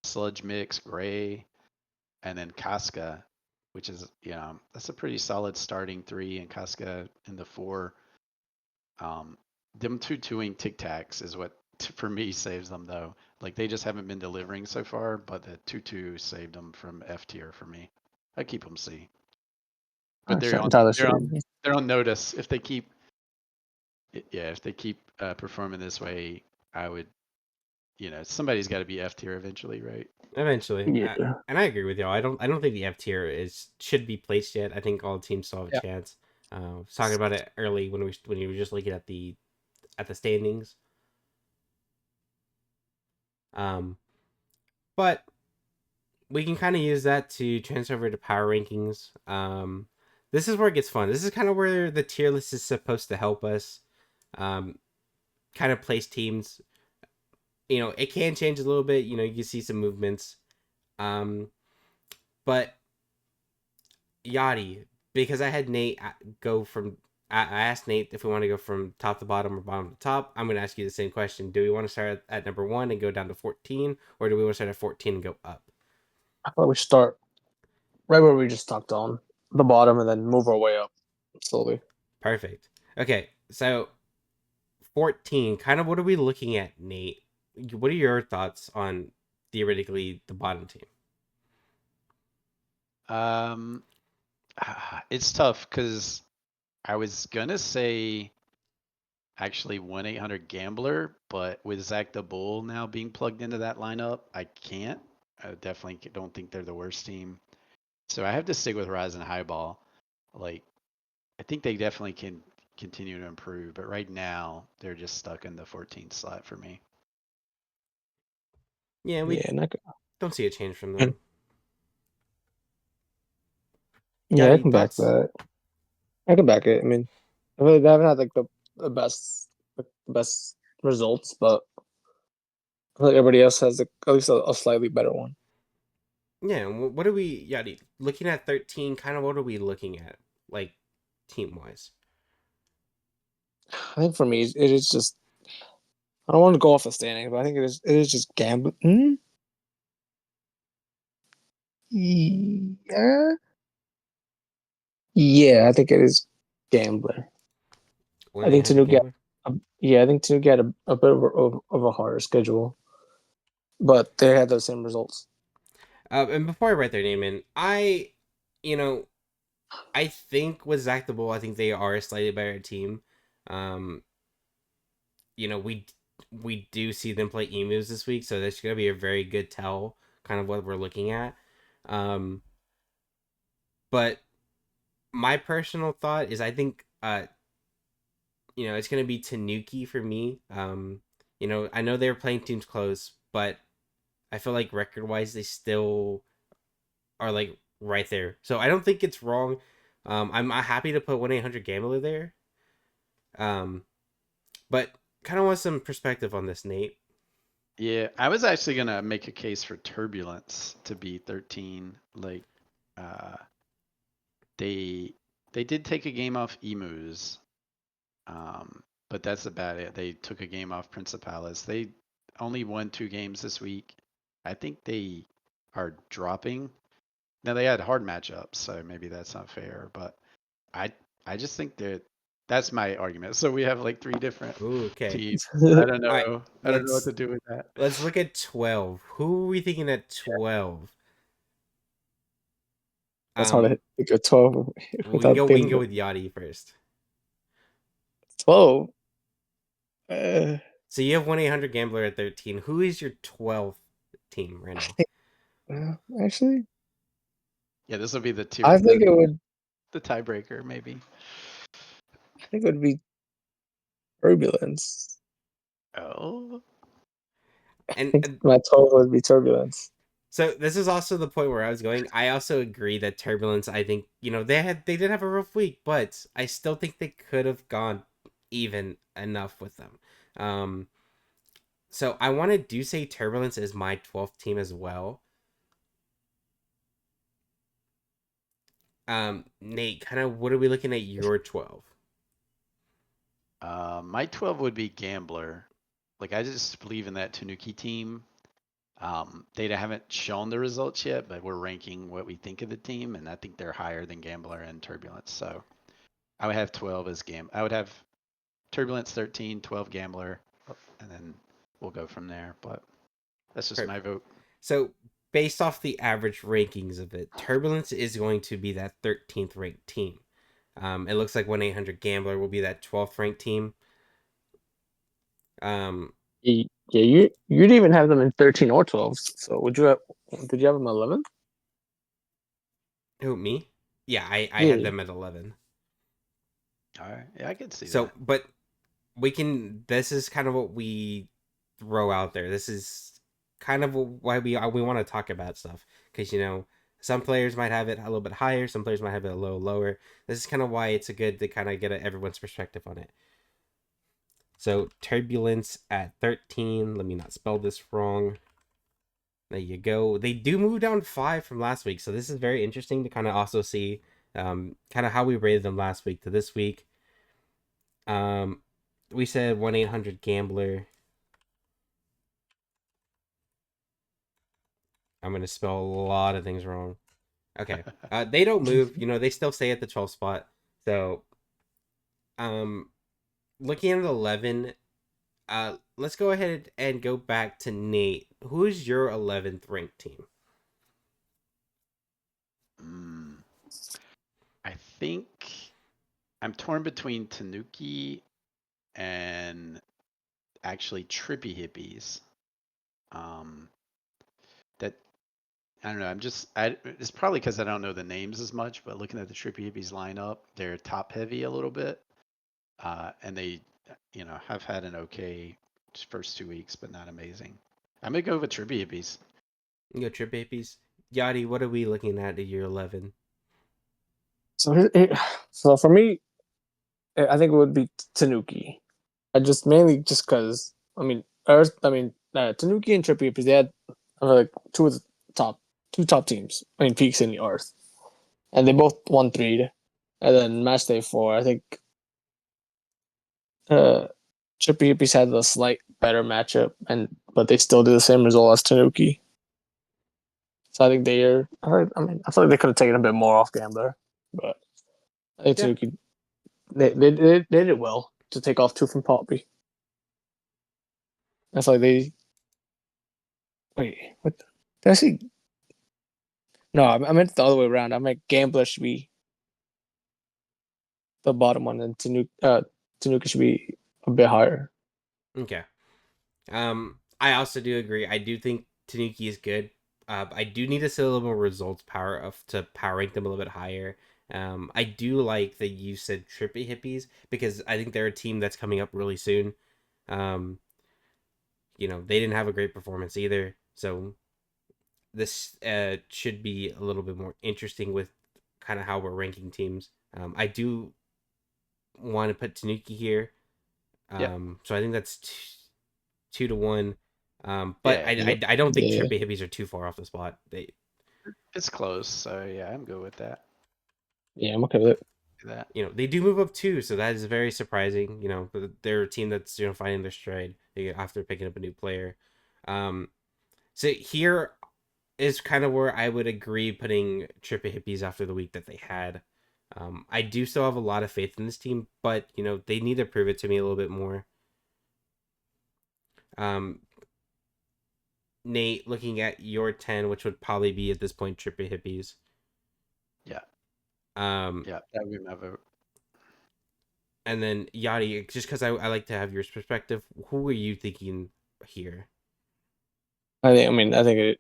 Sludge Mix, Gray, and then Casca, which is that's a pretty solid starting three, and Casca in the four. Um, them two-twoing Tic Tacs is what for me saves them though. Like they just haven't been delivering so far, but the 2-2 saved them from F tier for me. I keep them C, but It's not entirely sure. they're on notice. If they keep yeah, if they keep performing this way, I would somebody's got to be F tier eventually, right? Eventually, Yeah, and I agree with y'all. I don't think the F tier is should be placed yet. I think all teams still have a Yeah, chance. I was talking about it early when you were just looking at the standings. Um, but we can kind of use that to transfer over to power rankings. This is where it gets fun. This is kind of where the tier list is supposed to help us, um, kind of place teams. It can change a little bit. You can see some movements. Um, but Yachty, because I had Nate go from. I asked Nate if we want to go from top to bottom or bottom to top. I'm going to ask you the same question. Do we want to start at number one and go down to 14, or do we want to start at 14 and go up? I thought we start right where we just talked on the bottom and then move our way up slowly. Perfect. Okay, so 14, kind of what are we looking at, Nate? What are your thoughts on theoretically the bottom team? um, it's tough because I was gonna say actually 1-800 Gambler, but with Zach the Bull now being plugged into that lineup, I can't. I definitely don't think they're the worst team. So I have to stick with Horizon Highball. Like, I think they definitely can continue to improve, but right now they're just stuck in the 14th slot for me. Yeah, we Yeah, not don't see a change from good. them. Yeah, I Yachty, can back thoughts? that. I can back it. I mean, I really they haven't had like the best results, but I feel like everybody else has like, at least a slightly better one. Yeah, what are we, Yachty, looking at 13, kind of what are we looking at, like, team-wise? I think for me, it is just I don't want to go off the standing, but I think it is just gambling. Yeah, yeah, I think it is gambler. I think 1-800 Tanuki Gambler? yeah, I think Tanuki had a bit of a harder schedule, but they had those same results. And before I write their name in, you know, I think with Zach the Bull, I think they are a slightly better team. Um, you know, we do see them play emus this week, so that's going to be a very good tell, kind of what we're looking at. Um, but my personal thought is, I think, it's going to be Tanuki for me. I know they were playing teams close, but I feel like record wise, they still are like right there. So I don't think it's wrong. I'm happy to put 1-800 Gambler there. Um, but kind of want some perspective on this, Nate. Yeah, I was actually gonna make a case for Turbulence to be 13. Uh, they they did take a game off Emus, but that's about it. They took a game off Principales. They only won 2 games this week. I think they are dropping. Now they had hard matchups, so maybe that's not fair, but I I just think that that's my argument. So we have like 3 different Ooh, okay. teams. I don't All right, know. I don't know what let's to do with that. let's look at 12. Who are we thinking at 12? That's hard to Um, hit like a 12 we can without go we can thinking go about with Yachty first. 12. Uh, So you have 1-800 Gambler at 13. Who is your 12th team right now? actually, Yeah, this will be I think it would. the tiebreaker maybe. I think it would be turbulence. Oh, I And think my 12 would be turbulence. so this is also the point where I was going. I also agree that Turbulence, I think, they did have a rough week, but I still think they could have gone even enough with them. Um so I want to do say Turbulence is my 12th team as well. Nate, kind of what are we looking at your 12? my 12 would be Gambler. Like I just believe in that Tanuki team. They haven't shown the results yet, but we're ranking what we think of the team, and I think they're higher than Gambler and Turbulence. So I would have 12 as I would have Turbulence 13, 12 Gambler, and then we'll go from there. But that's just my Perfect. vote. So based off the average rankings of it, Turbulence is going to be that 13th ranked team. It looks like 1-800 Gambler will be that 12th ranked team. Um, Yeah, you didn't even have them in 13 or 12. So did you have them 11? who, me? Yeah, I had Yeah. them at 11. All right. Yeah, I could see So, that. but this is kind of what we throw out there. This is kind of why we want to talk about stuff, because some players might have it a little bit higher, some players might have it a little lower. This is kind of why it's a good to kind of get everyone's perspective on it. So Turbulence at 13. Let me not spell this wrong. There you go. They do move down 5 from last week, so this is very interesting to kind of also see kind of how we rated them last week to this week. Um, we said 1-800 Gambler. I'm gonna spell a lot of things wrong. Okay. They don't move. They still stay at the 12th spot. So, um, looking at 11, let's go ahead and go back to Nate. Who is your 11th ranked team? Mm, I think I'm torn between Tanuki and actually Trippy Hippies. Um, that I don't know. It's probably because I don't know the names as much, but looking at the Trippy Hippies lineup, they're top heavy a little bit, and they, have had an okay first 2 weeks, but not amazing. I'm gonna go with Trippy Hippies. You go Trip Babies. Yachty, what are we looking at year 11? So so for me, I think it would be Tanuki. I just mainly just because Earth. Tanuki and Trippy because they had like top two top teams. Peaks in the Earth, and they both won three. And then match day four, I think uh, Trippy Hippies had a slight better matchup, but they still did the same result as Tanuki. So I think they are. I feel like they could have taken a bit more off Gambler, but I think Yeah. Tanuki they did well to take off two from Poppy. I feel like they wait. What? Did I see? No, I meant the other way around. I meant Gambler should be the bottom one, and Tanuki should be a bit higher. Okay. I also do agree. I do think Tanuki is good. I do need to see a little more results power of to power rank them a little bit higher. I do like that you said Trippy Hippies because I think they're a team that's coming up really soon. Um, they didn't have a great performance either, so this should be a little bit more interesting with kind of how we're ranking teams. I do want to put Tanuki here, Yep. so I think that's 2 to 1. But Yeah, I don't think Yeah, Trippy Hippies are too far off the spot. it's close. So yeah, I'm good with that. yeah, I'm okay with it. Do that. They do move up too, so that is very surprising. But they're a team that's finding their stride after picking up a new player. Um, so here is kind of where I would agree putting Trippy Hippies after the week that they had. I do still have a lot of faith in this team, but they need to prove it to me a little bit more. Um, Nate, looking at your 10, which would probably be at this point Trippy Hippies. Yeah, Um, yeah, that would be my vote. and then Yachty, just because I like to have your perspective, who are you thinking here? I think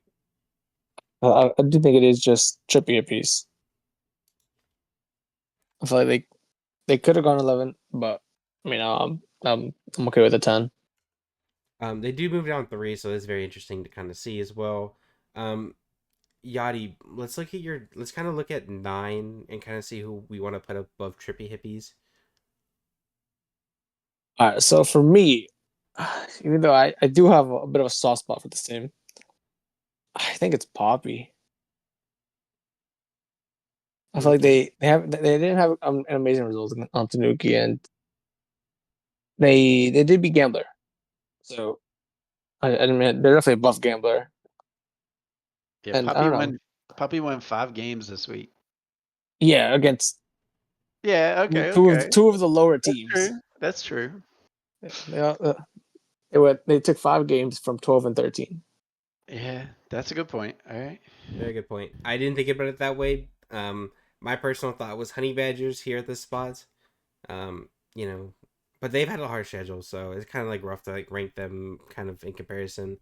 I do think it is just Trippy a piece. I feel like they could have gone 11, but I'm okay with the 10. They do move down 3, so that's very interesting to kind of see as well. Um, Yachty, let's kind of look at 9 and kind of see who we want to put above Trippy Hippies. All right, so for me, even though I do have a bit of a soft spot for this team, I think it's Poppy. I feel like Okay. they didn't have an amazing result on Tanuki, and they did beat Gambler, so I mean they're definitely above Gambler, Yeah, and I don't know, Puppy won 5 games this week. yeah, against Yeah, okay, two okay. of the lower That's teams. true. That's true. They took 5 games from 12 and 13. Yeah, that's a good point. All right. Very good point. I didn't think about it that way. My personal thought was Honey Badgers here at this spot. Um, you know, but they've had a hard schedule, so it's kind of like rough to like rank them kind of in comparison.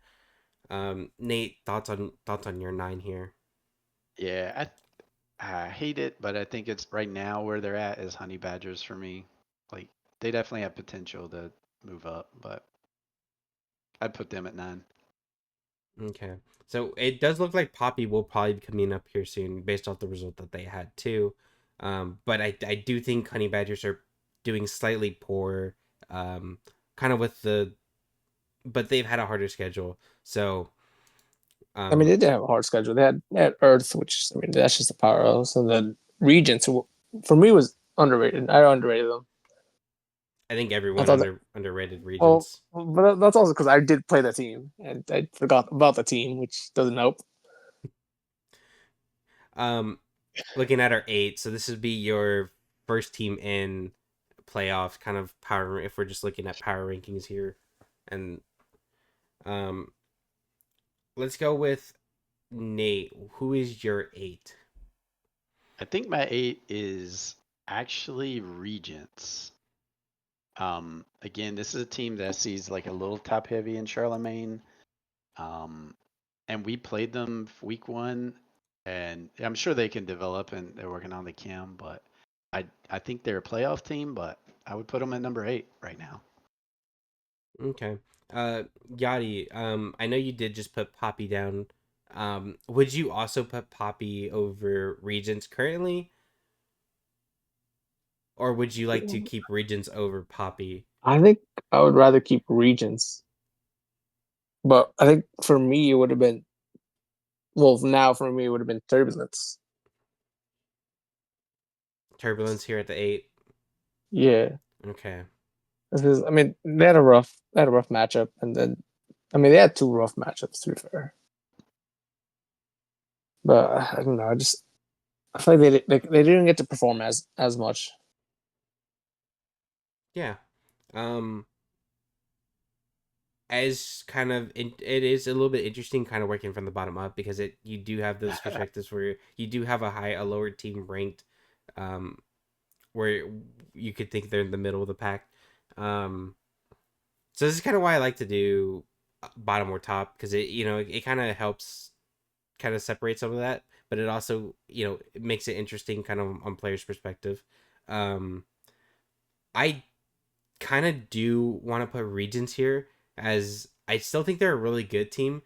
Nate, thoughts on your 9 here? Yeah, I hate it, but I think it's right now where they're at is Honey Badgers for me. Like they definitely have potential to move up, but I'd put them at 9. Okay. So it does look like Poppy will probably be coming up here soon based off the result that they had too. But I do think Honey Badgers are doing slightly poor, um, kind of but they've had a harder schedule. So, um, They did have a hard schedule. They had Earth, which that's just the powerhouse, and then Regents, who for me was underrated. I underrated them. I think I everyone thought that. underrated Oh, Regents. but that's also because I did play the team, and I forgot about the team, which doesn't help. Um, Looking at our 8, so this would be your first team in playoffs, kind of power. If we're just looking at power rankings here, and um, let's go with Nate. Who is your 8? I think my 8 is actually Regents. Again, this is a team that sees like a little top heavy in Charlemagne. Um, and we played them week 1, and I'm sure they can develop and they're working on the cam, but I think they're a playoff team, but I would put them at number 8 right now. Okay. Yachty, I know you did just put Poppy down. Would you also put Poppy over Regents currently? or would you like to keep Regions over Poppy? I think I would rather keep regions, but I think for me it would have been well now for me it would have been turbulence. Turbulence here at the 8. Yeah, Okay. because I mean they had a rough matchup, and then I mean they had two rough matchups to be fair, but I don't know. I feel like they didn't get to perform as much. Yeah. Um as kind of it is a little bit interesting kind of working from the bottom up because it you do have those perspectives where you do have a lower team ranked um where you could think they're in the middle of the pack. Um so this is kind of why I like to do bottom or top because it kind of helps kind of separate some of that, but it also it makes it interesting kind of on players' perspective. Um, I kind of do want to put Regents here as I still think they're a really good team,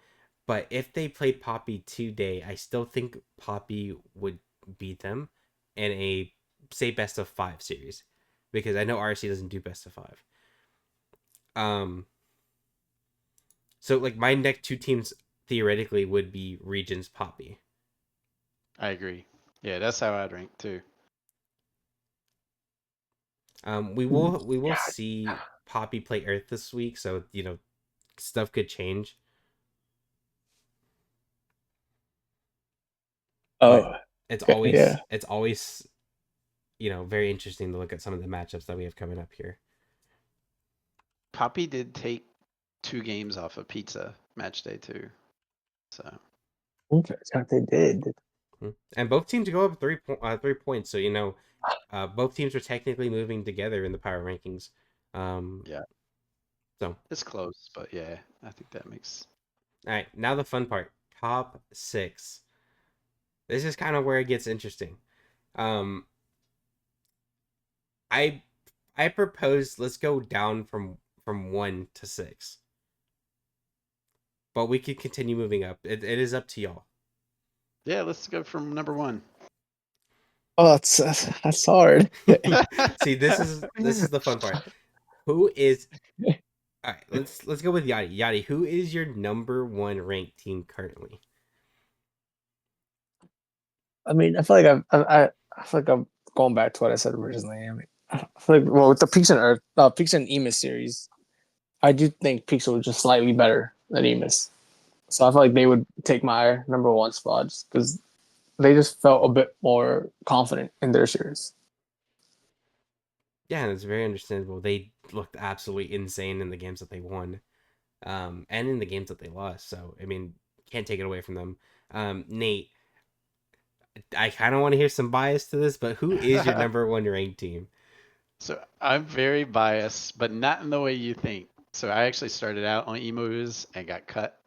but if they played Poppy today, I still think Poppy would beat them in a say best of 5 series because I know RC doesn't do best of 5. Um, so like my next two teams theoretically would be Regents Poppy. I agree. Yeah, that's how I'd rank too. We will Yeah. see Poppy play Earth this week, so stuff could change. But Oh, it's okay, always yeah. it's always very interesting to look at some of the matchups that we have coming up here. Poppy did take 2 games off of pizza match day too. So Okay, yeah, they did. Mhm. And both teams go up 3 points, so both teams are technically moving together in the power rankings. Um, yeah, so it's close, but yeah, I think that makes. all right, now the fun part: top 6. This is kind of where it gets interesting. Um, I I propose let's go down from 1 to 6, but we could continue moving up. It is up to y'all. Yeah, let's go from number 1. Oh, that's hard. See, this is the fun part. Who is All right? Let's go with Yachty. Yachty, who is your number one ranked team currently? I mean, I feel like I'm going back to what I said originally. I mean, I feel like well with the Peaks and Emis series, I do think Peaks were just slightly better than Emis. So I feel like they would take my number one spot just because they just felt a bit more confident in their series. Yeah, and it's very understandable. They looked absolutely insane in the games that they won, and in the games that they lost. So I mean, can't take it away from them. Nate, I kind of want to hear some bias to this, but who is your number one ranked team? So I'm very biased, but not in the way you think. So I actually started out on emus and got cut.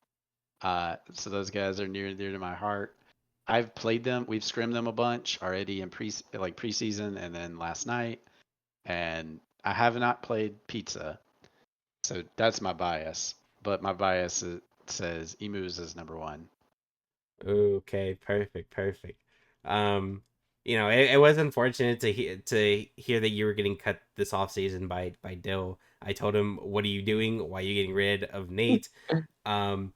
So those guys are near and dear to my heart. I've played them. We've scrimmed them a bunch already in preseason and then last night. And I have not played pizza, so that's my bias. But my bias says emus is number 1. Okay, perfect, perfect. Um, it was unfortunate to hear that you were getting cut this off season by Dill. I told him, "What are you doing? Why are you getting rid of Nate?" Um,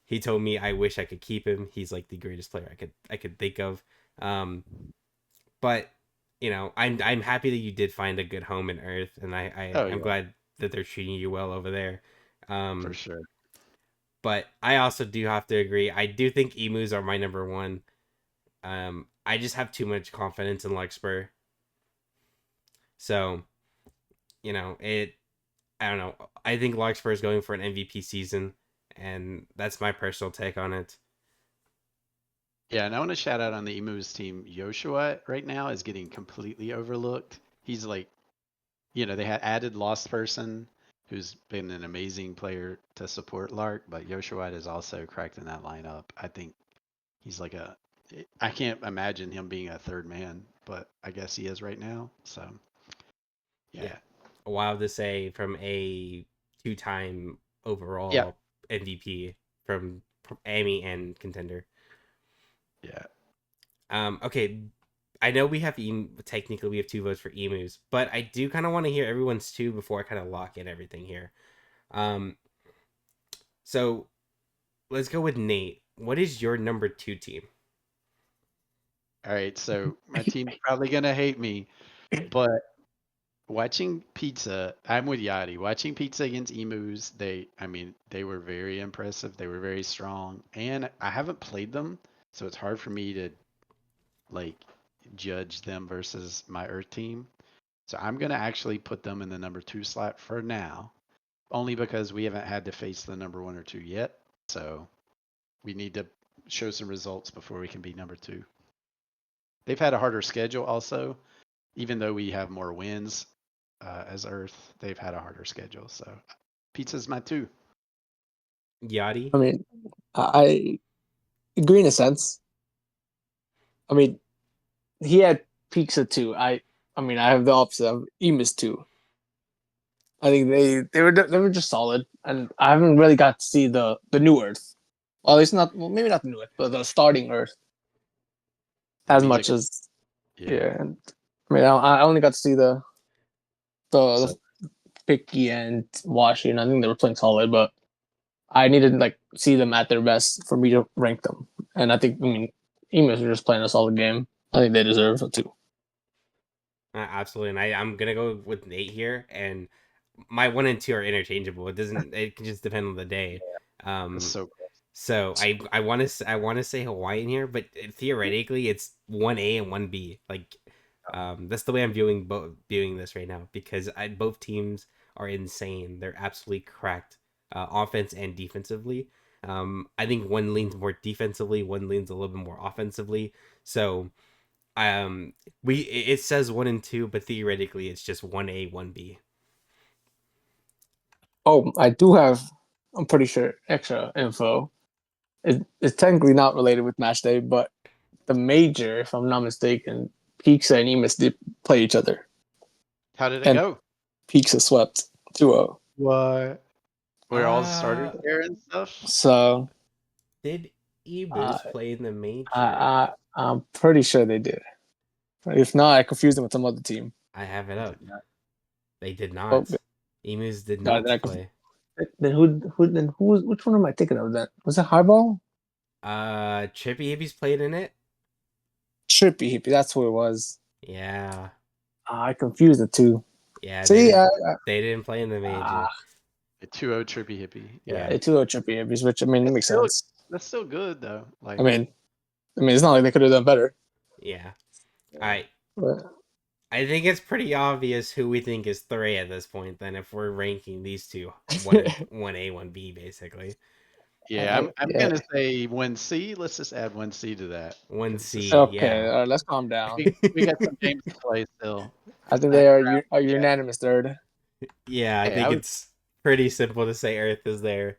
he told me, "I wish I could keep him. He's like the greatest player I could think of." Um, but I'm happy that you did find a good home in Earth, and Oh I'm yeah, glad that they're treating you well over there. for Um, sure. but I also do have to agree. I do think emus are my number one. I just have too much confidence in Larkspur. So, it I don't know. I think Larkspur is going for an MVP season, and that's my personal take on it. Yeah, and I want to shout out on the emus team. Joshua right now is getting completely overlooked. He's like, they had added Lost Person, who's been an amazing player to support Lark, but Joshua is also cracked in that lineup. I think he's like I can't imagine him being a third man, but I guess he is right now. So Yeah. yeah, Wild to say from a two-time yeah, overall MVP from Amy and contender. yeah. Okay, I know we have technically we have 2 votes for emus, but I do kind of want to hear everyone's too before I kind of lock in everything here. Um, so let's go with Nate. What is your number 2 team? All right, so my team's probably gonna hate me, but watching Pizza, I'm with Yachty. Watching Pizza against Emus, I mean, they were very impressive. They were very strong, and I haven't played them, so it's hard for me to like judge them versus my Earth team. So I'm gonna actually put them in the number 2 slot for now, only because we haven't had to face the number 1 or 2 yet. So we need to show some results before we can be number 2. They've had a harder schedule also, even though we have more wins as Earth. They've had a harder schedule. So Pizza's my 2. Yachty? I mean, I agree in a sense. I mean, he had Pizza too. I mean, I have the opposite of Emus too. I think they were just solid, and I haven't really got to see the new Earth. Well, it's not well, maybe not the new Earth, but the starting Earth I as mean, much like, as yeah. yeah. And, I mean, I only got to see the So Picky and Washi, and I think they were playing solid, but I needed to like see them at their best for me to rank them. And I mean, Emus are just playing a solid game. I think they deserve it too. Absolutely, and I'm gonna go with Nate here, and my 1 and 2 are interchangeable. It doesn't. It can just depend on the day. it's Um, so close. so I want to say Hawaiian here, but theoretically it's 1A and 1B. Like, that's the way I'm viewing this right now because both teams are insane. They're absolutely cracked, offense and defensively. I think one leans more defensively, one leans a little bit more offensively. So it says 1 and 2, but theoretically it's just 1A 1B. Oh, I do have. I'm pretty sure extra info. It's technically not related with match day, but the major, if I'm not mistaken, Pizza and Emus did play each other, How did it and go? Pizza swept 2-0. What? We're all starters uh there and stuff. So did uh, Ebus play in the major? I'm pretty sure they did. If not, I confused them with some other team. I have it I did up. not. They did Oh, not. Emus did God, not play. then who was which one am I thinking of? Then was it Highball? Trippy Hippies played in it. Trippy Hippie, that's who it was. Yeah, I confused the two. yeah. They See, did. They didn't play in the uh, major. A 2-0 trippy hippie. Yeah, Yeah. the two are Trippy Hippies, which I mean, it That's makes still sense. that's still good though. I Like, mean, it's not like they could have done better. yeah. yeah. I But, I think it's pretty obvious who we think is 3 at this point. Then, if we're ranking these two, 1A 1B basically. Yeah, I'm yeah. gonna say 1C. Let's just add 1C to that One because C, Okay, yeah. let's calm down. we got some games to play still. I think Next they are round, a yeah. unanimous third. Yeah, I Hey, I think was it's pretty simple to say Earth is there.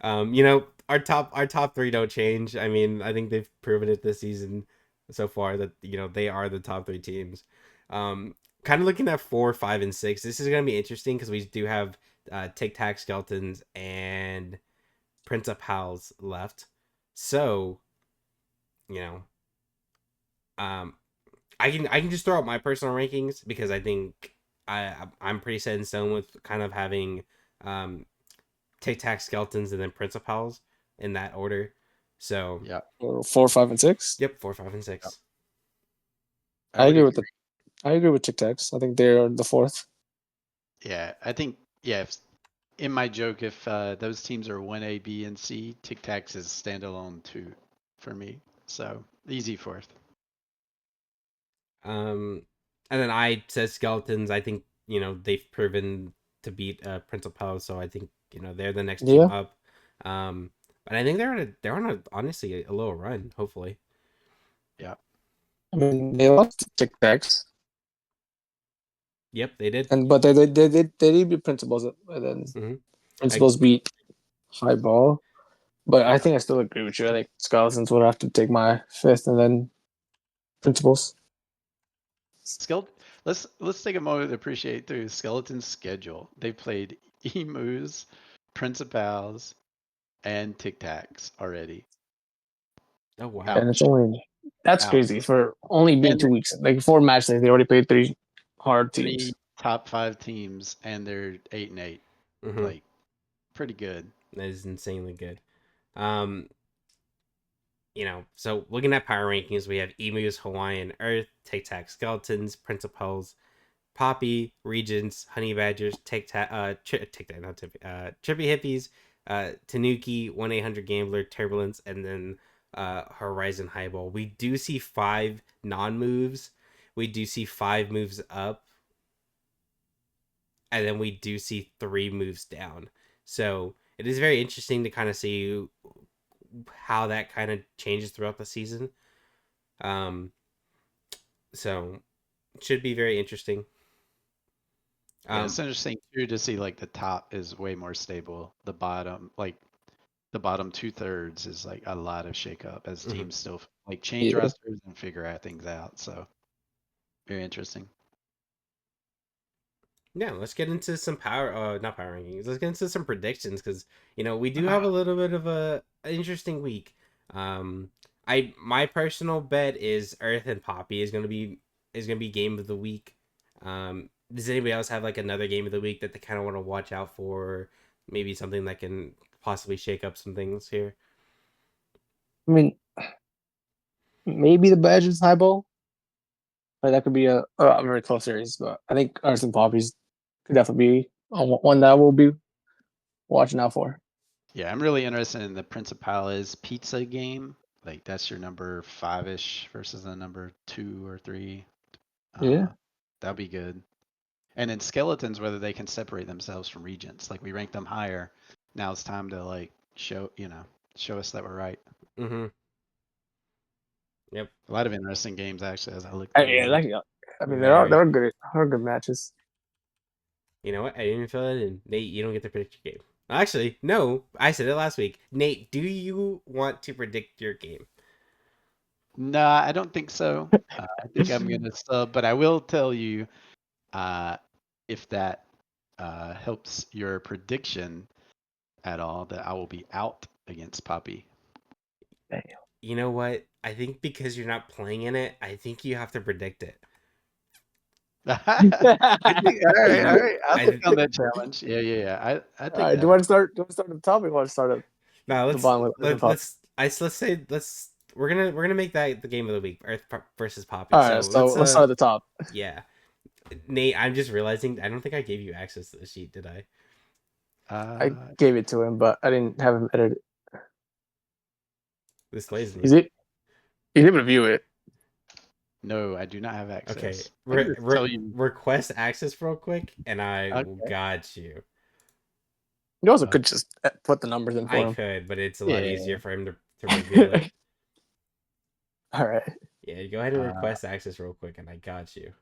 Our top 3 don't change. I mean, I think they've proven it this season so far that they are the top 3 teams. Um, Kind of looking at 4, 5, and 6. This is gonna be interesting because we do have Tic Tac Skeletons and Prince of Pals left. So you know, um, I can just throw out my personal rankings because I think I'm pretty set in stone with kind of having um Tic Tac Skeletons and then Principals in that order. So, yeah. 4, 5, and 6. yep, 4, 5, and Yeah. 6. I I would agree agree. with I agree with Tic Tacs. I think they're the fourth. Yeah, I think yeah. In my joke, if those teams are 1A, B, and C, Tic Tacs is standalone 2 for me. So easy fourth. Um, and then I said Skeletons. I think they've proven to beat Principals, so I think they're the next team Yeah, up. But I think they're on a honestly a little run. Hopefully, Yeah. I mean they lost to Tic Tacs, yep, they did. and but they did beat Principals, and then Hmm. I Principals beat Highball. But I think I still agree with you. I think Skeletons would have to take my fifth, and then Principals. Skele- let's take a moment to appreciate through Skeleton's schedule. They played Emus, Principals, and Tic Tacs already. Oh wow. And it's Ouch. That's out. crazy for only being And 2 weeks. Like 4 matches, they already played 3 hard three teams. top 5 teams, and they're 8-8. Mm-hmm. Like, pretty good. That is insanely good. Um, so looking at power rankings, we have Emus, Hawaiian Earth, Tic Tac Skeletons, Principals, Poppy, Regents, Honey Badgers, Tic Tac, not Tippy, Trippy Hippies, Tanuki, 1-800 Gambler, Turbulence, and then Horizon Highball. We do see 5 non moves. We do see 5 moves up, and then we do see 3 moves down. So it is very interesting to kind of see how that kind of changes throughout the season. Um, so it should be very interesting. Yeah, it's Um, interesting too to see like the top is way more stable. The bottom 2/3 is like a lot of shakeup as mhm. teams still like change Yeah. rosters and figure out things out. So very interesting. Yeah, let's get into some not power rankings. Let's get into some predictions because we do have a little bit of an interesting week. Um, my personal bet is Earth and Poppy is gonna be game of the week. Does anybody else have like another game of the week that they kind of want to watch out for? Maybe something that can possibly shake up some things here. I mean, maybe the Badgers highball. Like that could be a very close series, but I think Earth and Poppies could definitely be one that we'll be watching out for. Yeah, I'm really interested in the Principales pizza game. Like that's your number 5-ish versus the number 2 or 3. Yeah. That'll be good. And then skeletons, whether they can separate themselves from regents. Like we rank them higher. Now it's time to like show us that we're right. Mm-hmm. Yep. A lot of interesting games actually as I look I, through yeah, these. like, I mean, Very. there are good matches. You know what? I didn't even fill it in. Nate, you don't get to predict your game. Actually, no. I said it last week. Nate, do you want to predict your game? Nah, I don't think so. I think I'm gonna sub, but I will tell you uh, if that helps your prediction at all that I will be out against Poppy. You know what? I think because you're not playing in it, I think you have to predict it. I think all right, all right. I'll take I on that challenge. Yeah, yeah, yeah. I All take right, do that you on. want to start? Do you want to start at the top, or you want to start at now the bottom with Earth and Pop? let's say we're gonna make that the game of the week, versus All Poppy. right, So so let's let's start at the top. yeah, Nate. I'm just realizing I don't think I gave you access to the sheet, did I? I Uh, gave it to him, but I didn't have him edit it. This He's lazy. it. He's able to view it. no, I do not have Okay, access. I can just tell you. request access real quick, and I will Okay. got you. You also Uh, could just put the numbers in I for him. could, but it's a lot easier yeah. for him to reveal it. All right. Yeah, go ahead and Uh, request access real quick, and I got you.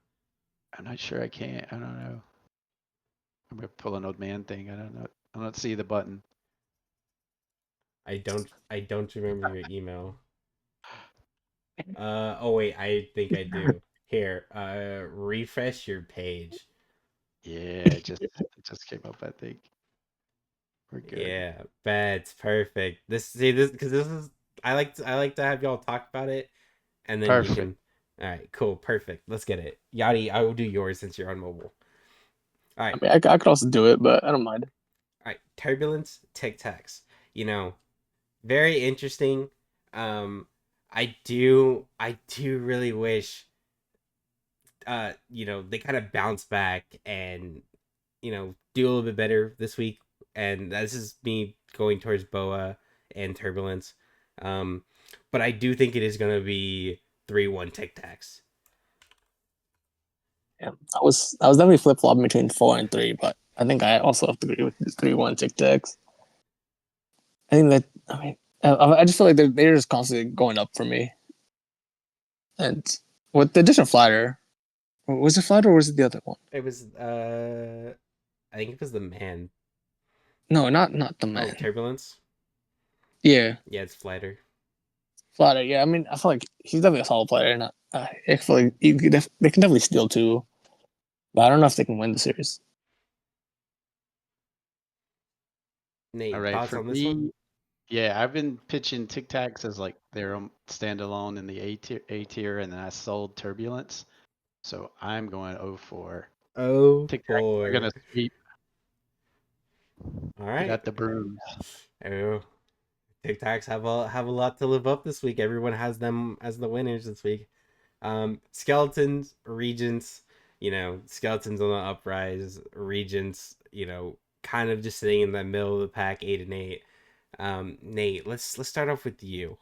I'm not sure I can't. I don't know. I'm gonna pull an old man thing. I don't know. I don't see the button. I don't remember your email. Oh wait, I think I do. Here, refresh your page. Yeah, it just came up. I think we're good. Yeah, that's perfect. This because this is I like to have y'all talk about it, and then you Perfect. can. All right, cool, perfect. Let's get it. Yachty, I will do yours since you're on mobile. All I right, mean, I could also do it, but I don't mind. all right. Turbulence, Tic Tacs. Very interesting. Um, I do really wish they kind of bounce back and do a little bit better this week. And this is me going towards Boa and Turbulence. Um, but I do think it is going to be 3-1 Tic Tacs. Yeah, I was definitely flip flopping between 4 and 3, but I think I also have to agree with the 3-1 Tic Tacs. I think that I mean I just feel like they're just constantly going up for me. And with the addition of Flatter, was it Flatter or was it the other one? It was I think it was the man. No, not the Oh, man. Turbulence. Yeah, Yeah, it's Flatter. Flatter. Yeah, I mean I feel like he's definitely a solid player, and I feel like they can definitely steal too, but I don't know if they can win the series. All Nate, right, thoughts for on this one? me, Yeah, I've been pitching Tic Tacs as like their own standalone in the A tier, and then I sold Turbulence. So I'm going 0-4. Oh, Tic Tacs are gonna four. sweep. All Get right. out the brooms. Oh, Tic Tacs have a lot to live up this week. Everyone has them as the winners this week. Skeletons, Regents, Skeletons on the uprise, Regents, kind of just sitting in the middle of the pack, 8-8. Nate, let's start off with you.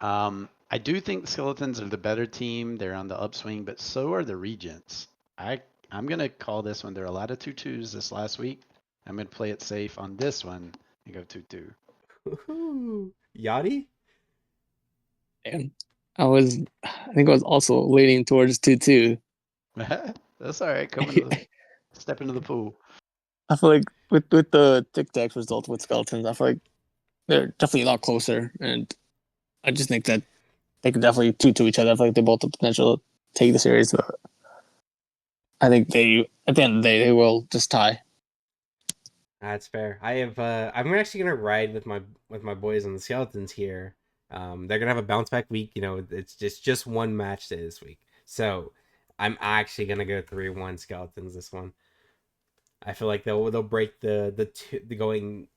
I do think the Skeletons are the better team. They're on the upswing, but so are the Regents. I'm gonna call this one. There are a lot of 2-2s this last week. I'm gonna play it safe on this one and go 2-2. Yachty? And I think I was also leaning towards 2-2. That's all right. Step into the pool. I feel like with the Tic Tac result with Skeletons, I feel like they're definitely a lot closer, and I just think that they could definitely 2-2 each other. I feel like they both have potential to take the series, but I think they at the end of the day they will just tie. That's fair. I'm actually gonna ride with my boys on the Skeletons here. They're gonna have a bounce back week. It's just one match day this week. So I'm actually gonna go 3-1 Skeletons this one. I feel like they'll break the going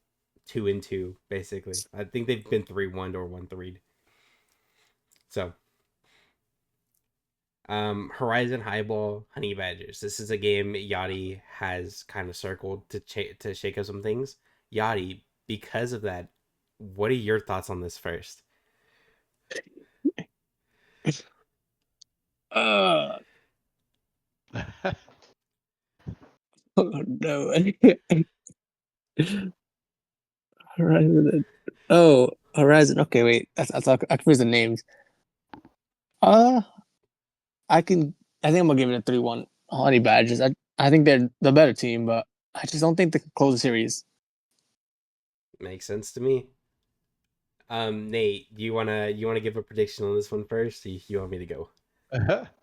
2-2 basically. I think they've been 3-1 or 1-3. So Horizon Highball Honey Badgers. This is a game Yachty has kind of circled to shake up some things. Yachty, because of that, what are your thoughts on this first? Uh, oh no. Horizon. Oh, Horizon. Okay, wait. I confused the names. Uh, I can. I think I'm gonna give it a 3-1. Honey Badgers. I think they're the better team, but I just don't think they can close the series. Makes sense to me. Nate, you wanna give a prediction on this one first? You want me to go?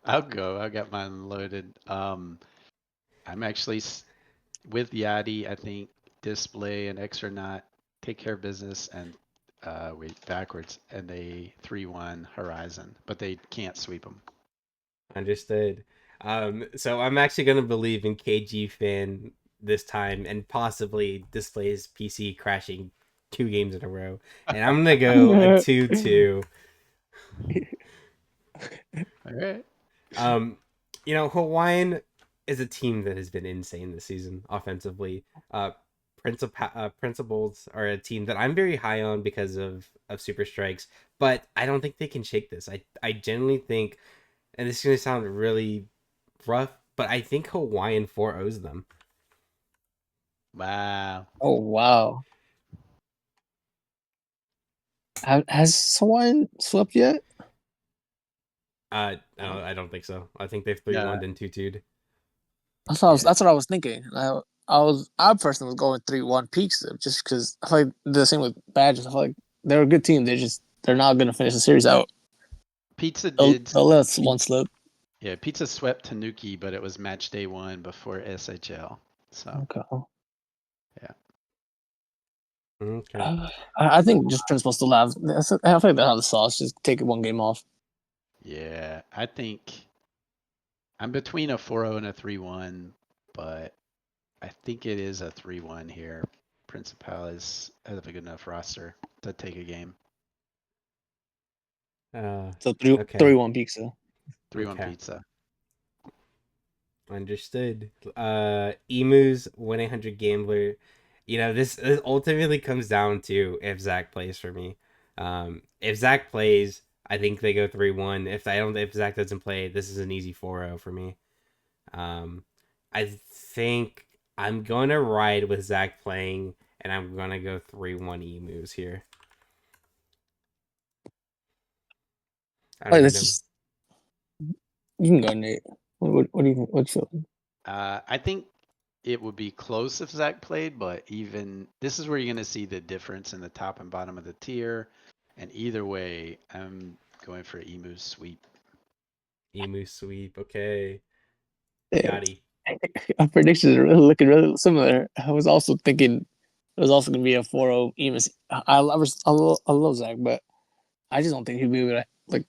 I'll go. I got mine loaded. I'm actually with Yadi. I think display and Exernaut take care of business and wait backwards and they 3-1 Horizon, but they can't sweep them. Understood. So I'm actually gonna believe in KG fan this time and possibly displays PC crashing 2 games in a row, and I'm gonna go a 2-2. All right. Um, Hawaiian is a team that has been insane this season offensively. Principals are a team that I'm very high on because of Super Strikes, but I don't think they can shake this. I genuinely think, and this is gonna sound really rough, but I think Hawaiian 4-0s them. Wow. Oh wow. Has someone swept yet? No, I don't think so. I think they've 3-1 Yeah. and 2-2'd. Yeah. That's what I was thinking. I personally was going 3-1 peaks just because I feel like the same with Badgers. I feel like they're a good team. They're not gonna finish the series out. Pizza They'll, did. they'll let one slip. Yeah, Pizza swept Tanuki, but it was match day 1 before SHL. So Okay. yeah. Okay. I think just principal still have. I feel like they have the sauce. Just take it one game off. Yeah. I think I'm between a 4-0 and a 3-1, but I think it is a 3-1 here. Principal has a good enough roster to take a game. So three Okay. three one pizza. 3-1 Okay. pizza. Understood. Emu's 1-800 Gambler. This ultimately comes down to if Zach plays for me. If Zach plays, I think they go 3-1. If Zach doesn't play, this is an easy 4-0 for me. Um, I think I'm gonna ride with Zach playing, and I'm gonna go 3-1 Emus here. I don't Like even that's know. just you can go Nate. What do you think? What's your I think it would be close if Zach played, but even this is where you're going to see the difference in the top and bottom of the tier. And either way, I'm going for Emu's sweep. Emu sweep. Okay. yeah. Yachty. Our predictions are really looking really similar. I was also thinking It was also gonna be a 4-0 Emus. I love Zach, but I just don't think he'd be able to like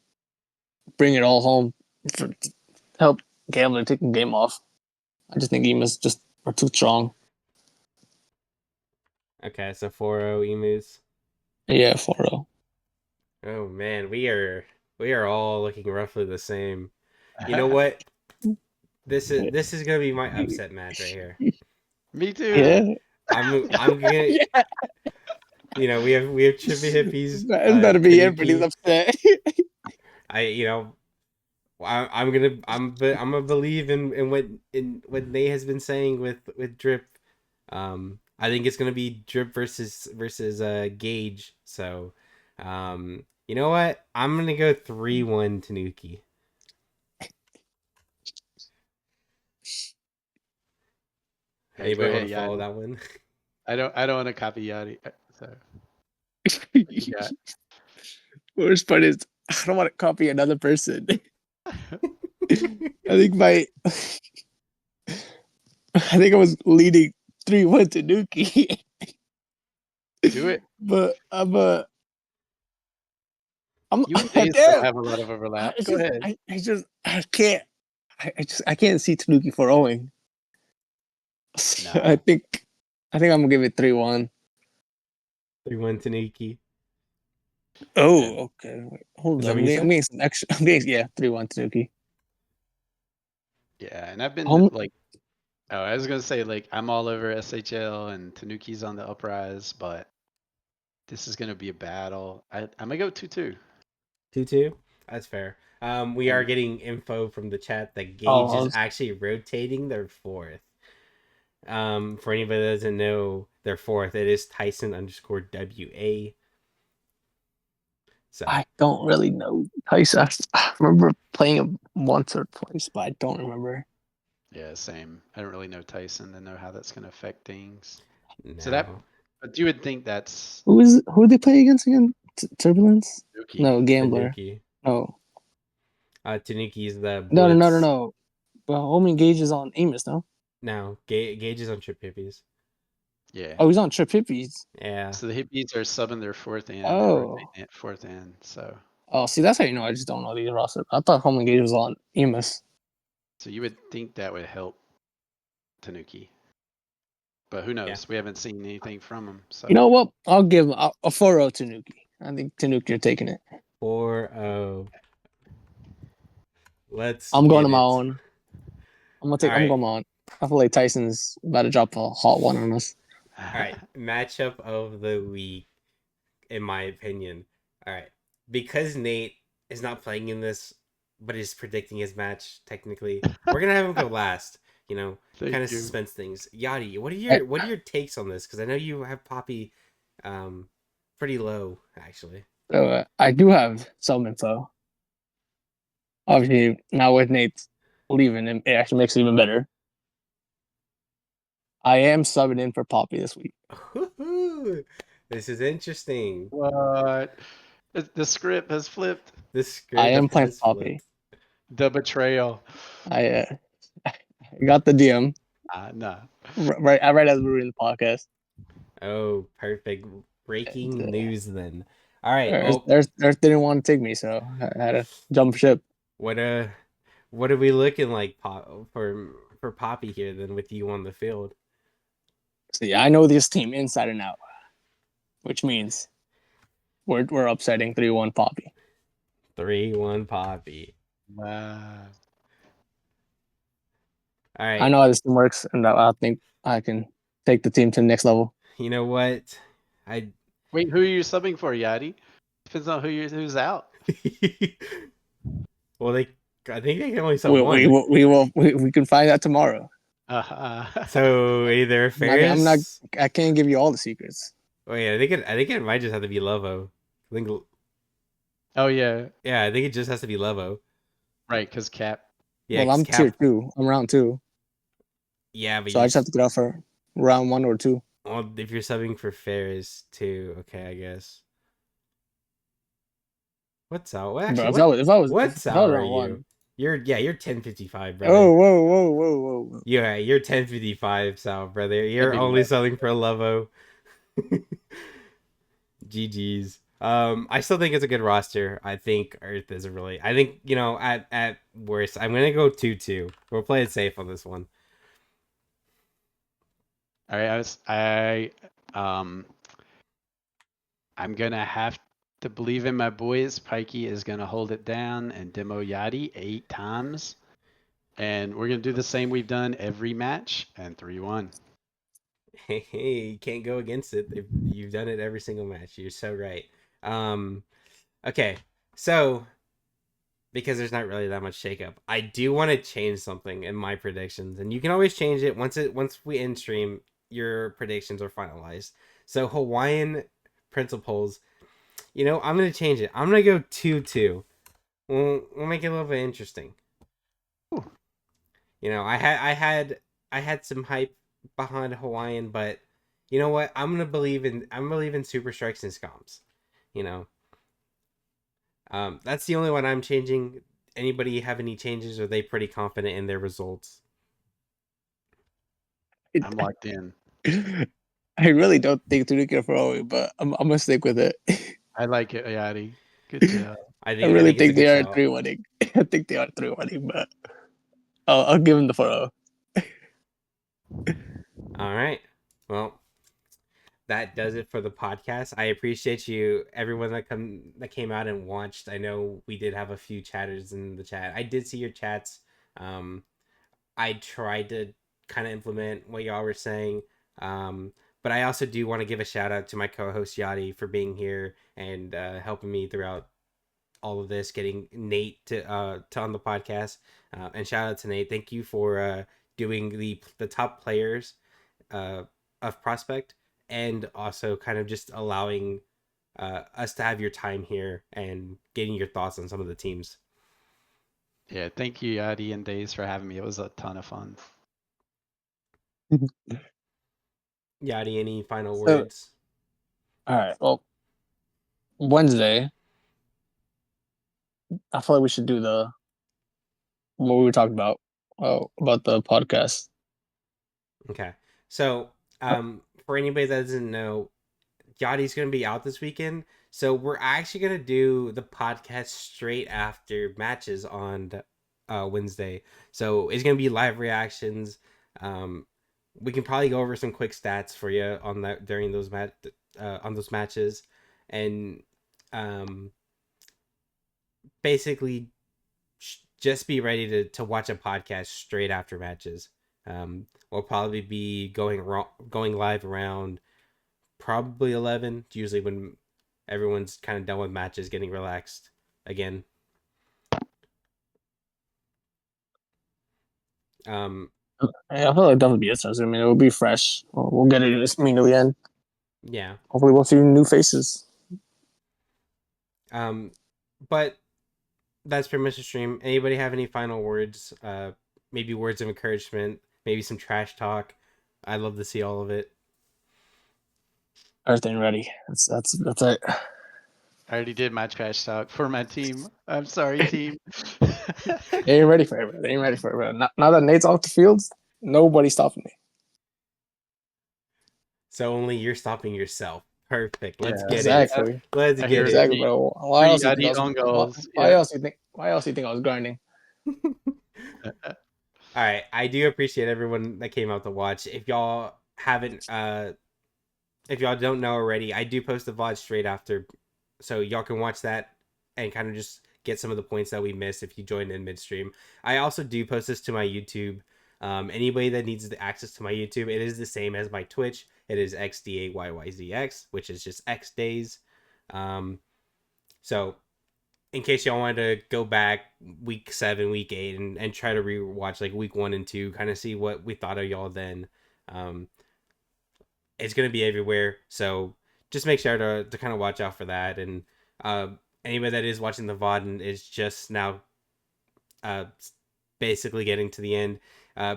bring it all home for help Gambler take the game off. I just think Emus just are too strong. Okay, so 4-0 emus. Yeah, 4-0. Oh man, we are all looking roughly the same. You know what? This is gonna be my upset match right here. Me too. Yeah. I'm gonna Yeah. we have Chippy Hippies, It's better be everybody's Tanuki. upset. I'm gonna believe in what Nate has been saying with Drip. I think it's gonna be Drip versus Gage. So, you know what? I'm gonna go 3-1 Tanuki. Okay, go Anybody want ahead, to follow Yadi. that one? I don't want to copy Yadi. So what you got? Worst part is I don't want to copy another person. I think I was leading 3-1 to Nuki. Do it. But I'm You and Days don't damn. have a lot of overlap. It's Go just ahead. I can't I can't see Tanuki for owing. I Nah. think I'm gonna give it 3-1. 3-1 Tanuki. Oh, okay. Wait, Is hold that up. what you I'm said? getting some extra. I'm getting, yeah, 3-1 Tanuki. Yeah, and I've been Home. like, oh, I was gonna say like I'm all over SHL and Tanuki's on the uprise, but this is gonna be a battle. I'm gonna go 2-2. 2-2. That's fair. We are And getting info from the chat that Oh, Gage is actually rotating their fourth. For anybody that doesn't know their fourth, it is Tyson underscore WA. So I don't really know Tyson. I remember playing him once or twice, but I don't remember. yeah, same. I don't really know Tyson to know how that's gonna affect things. So that, no, but you would think that's Who are they playing against again? Turbulence? Tanuki. No, Gambler. Tanuki. No, Tanuki is the no, Blitz. no. But Homie Gage is on Amos, no? No, Gage is on Trip Hippies. Yeah. Oh, he's on Trip Hippies. Yeah. So the hippies are subbing their fourth in and rotating Oh. it fourth in. So Oh, see, that's how you know I just don't know these rosters. I thought Homie Gage was on Amos. so you would think that would help Tanuki. But who Yeah. knows? We haven't seen anything from him. You So know what? I'll give a 4-0 Tanuki. I think Tanuki are taking it. 4-0. Let's I'm going get to my it. own. All I'm right. going on. I feel like Tyson's about to drop a hot one on us. All right. Matchup of the week, in my opinion. All right. Because Nate is not playing in this, but is predicting his match technically, we're gonna have him go last. Kind thank of you. suspense things. Yadi, what are I, your takes on this? Because I know you have Poppy, um, pretty low actually. I do have some info. Obviously, now with Nate leaving, it actually makes it even better. I am subbing in for Poppy this week. This is interesting. What? The script has flipped. The I script am playing has for Poppy. flipped. The betrayal. I got the DM Nah. right as we were in the podcast. Oh, perfect. And, Breaking news then. All right. Well, Earth didn't want to take me, so I had to jump ship. what uh what are we looking like for Poppy here then with you on the field? See, I know this team inside and out, which means we're upsetting 3-1 Poppy. 3-1 Poppy. Wow. All I right. know how this team works, and I think I can take the team to the next level. You know what? I Wait, who are you subbing for, Yadi? Depends on who's out. well, I think they can only sub We one. will we can find out tomorrow. Uh, So either I'm not. Ferris. I can't give you all the secrets. Oh yeah, I think it might just have to be Levo. I think oh yeah, yeah, I think it just has to be Levo. right. Because Cap. Yeah, Well, 'cause I'm tier Cap. 2. I'm round 2, Yeah, but so I just have to get out for round 1 or 2. well, if you're subbing for Ferris too, okay, I guess. What's out? Well, Bro, actually, what if what's I out was are round you? 1. You're 1055, Oh, brother. whoa. Yeah, you're 1055, Sal, brother. That'd You're be only love. selling for Levo. GG's. I still think it's a good roster. I think Earth is a really. I think at worst, I'm gonna go 2-2. We'll play it safe on this one. All right, um, I'm gonna have to believe in my boys. Pikey is gonna hold it down and demo Yachty 8 times, and we're gonna do the same we've done every match and 3-1. Hey, you can't go against it. If you've done it every single match. You're so right. Um, okay, so because there's not really that much shakeup, I do want to change something in my predictions, and you can always change it once we end stream. Your predictions are finalized. So Hawaiian principles. I'm gonna change it. I'm gonna go 2-2. We'll make it a little bit interesting. Ooh, I had some hype behind Hawaiian, but you know what? I'm gonna believe in super strikes and scums. You know, that's the only one I'm changing. Anybody have any changes? Or are they pretty confident in their results? I'm locked in. I really don't think Tunica for Owe, but I'm gonna stick with it. I like it, Yachty. Good job. I I think I really think it's a think good they are shout. 3-1. I think they are 3-1, but I'll give them the 4-0. All right. Well, that does it for the podcast. I appreciate you, everyone that came out and watched. I know we did have a few chatters in the chat. I did see your chats. Um, I tried to kind of implement what y'all were saying. But I also do want to give a shout out to my co-host Yadi for being here and helping me throughout all of this, getting Nate to on the podcast. And shout out to Nate. Thank you for doing the top players uh, of Prospect, and also kind of just allowing us to have your time here and getting your thoughts on some of the teams. Yeah, thank you, Yachty and Days, for having me. It was a ton of fun. Yadi, any final So, words? all right. Well, Wednesday, I feel like we should do the what we were talking about the podcast. Okay. So, for anybody that doesn't know, Yachty's going to be out this weekend. So, we're actually going to do the podcast straight after matches on Wednesday. So, it's going to be live reactions. Um, we can probably go over some quick stats for you on that during on those matches, and um, basically just be ready to watch a podcast straight after matches. We'll probably be going live around probably 11, usually when everyone's kind of done with matches, getting relaxed again. Um, Yeah, I feel like that would be it. I mean, it will be fresh. We'll get it immediately end. yeah. Hopefully, we'll see new faces. Um, but that's pretty much the stream. Anybody have any final words? Maybe words of encouragement, maybe some trash talk. I'd love to see all of it. Everything ready. That's it. I already did my trash talk for my team. I'm sorry, team. They ain't ready for it. They ain't ready for it. Now that Nate's off the field, nobody's stopping me. So only you're stopping yourself. Perfect. Let's Yeah, get it. Exactly. Let's I get hear it. Exactly, three, bro. Why three else you think I Yachty was? on Why, goals. why Yeah. else you think? Why else you think I was grinding? All right, I do appreciate everyone that came out to watch. If y'all don't know already, I do post the VOD straight after, so y'all can watch that and kind of just get some of the points that we missed if you joined in midstream. I also do post this to my YouTube. Anybody that needs the access to my YouTube, it is the same as my Twitch. It is XDAYYZX, which is just X days. Um, so in case y'all wanted to go back week 7, week 8, and try to rewatch like week 1 and 2, kind of see what we thought of y'all then. Um, it's gonna be everywhere, so just make sure to kind of watch out for that. And uh, anybody that is watching the VOD and is just now uh, basically getting to the end,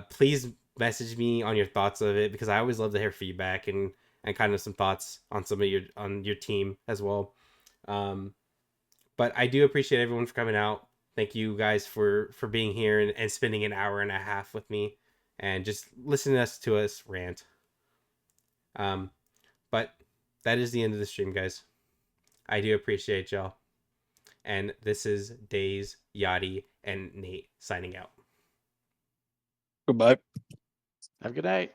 please message me on your thoughts of it, because I always love to hear feedback and kind of some thoughts on some of your team as well. Um, but I do appreciate everyone for coming out. Thank you guys for being here and spending an hour and a half with me and just listening to us rant. Um, but that is the end of the stream, guys. I do appreciate y'all. And this is Days, Yachty, and Nate signing out. Goodbye. Have a good night.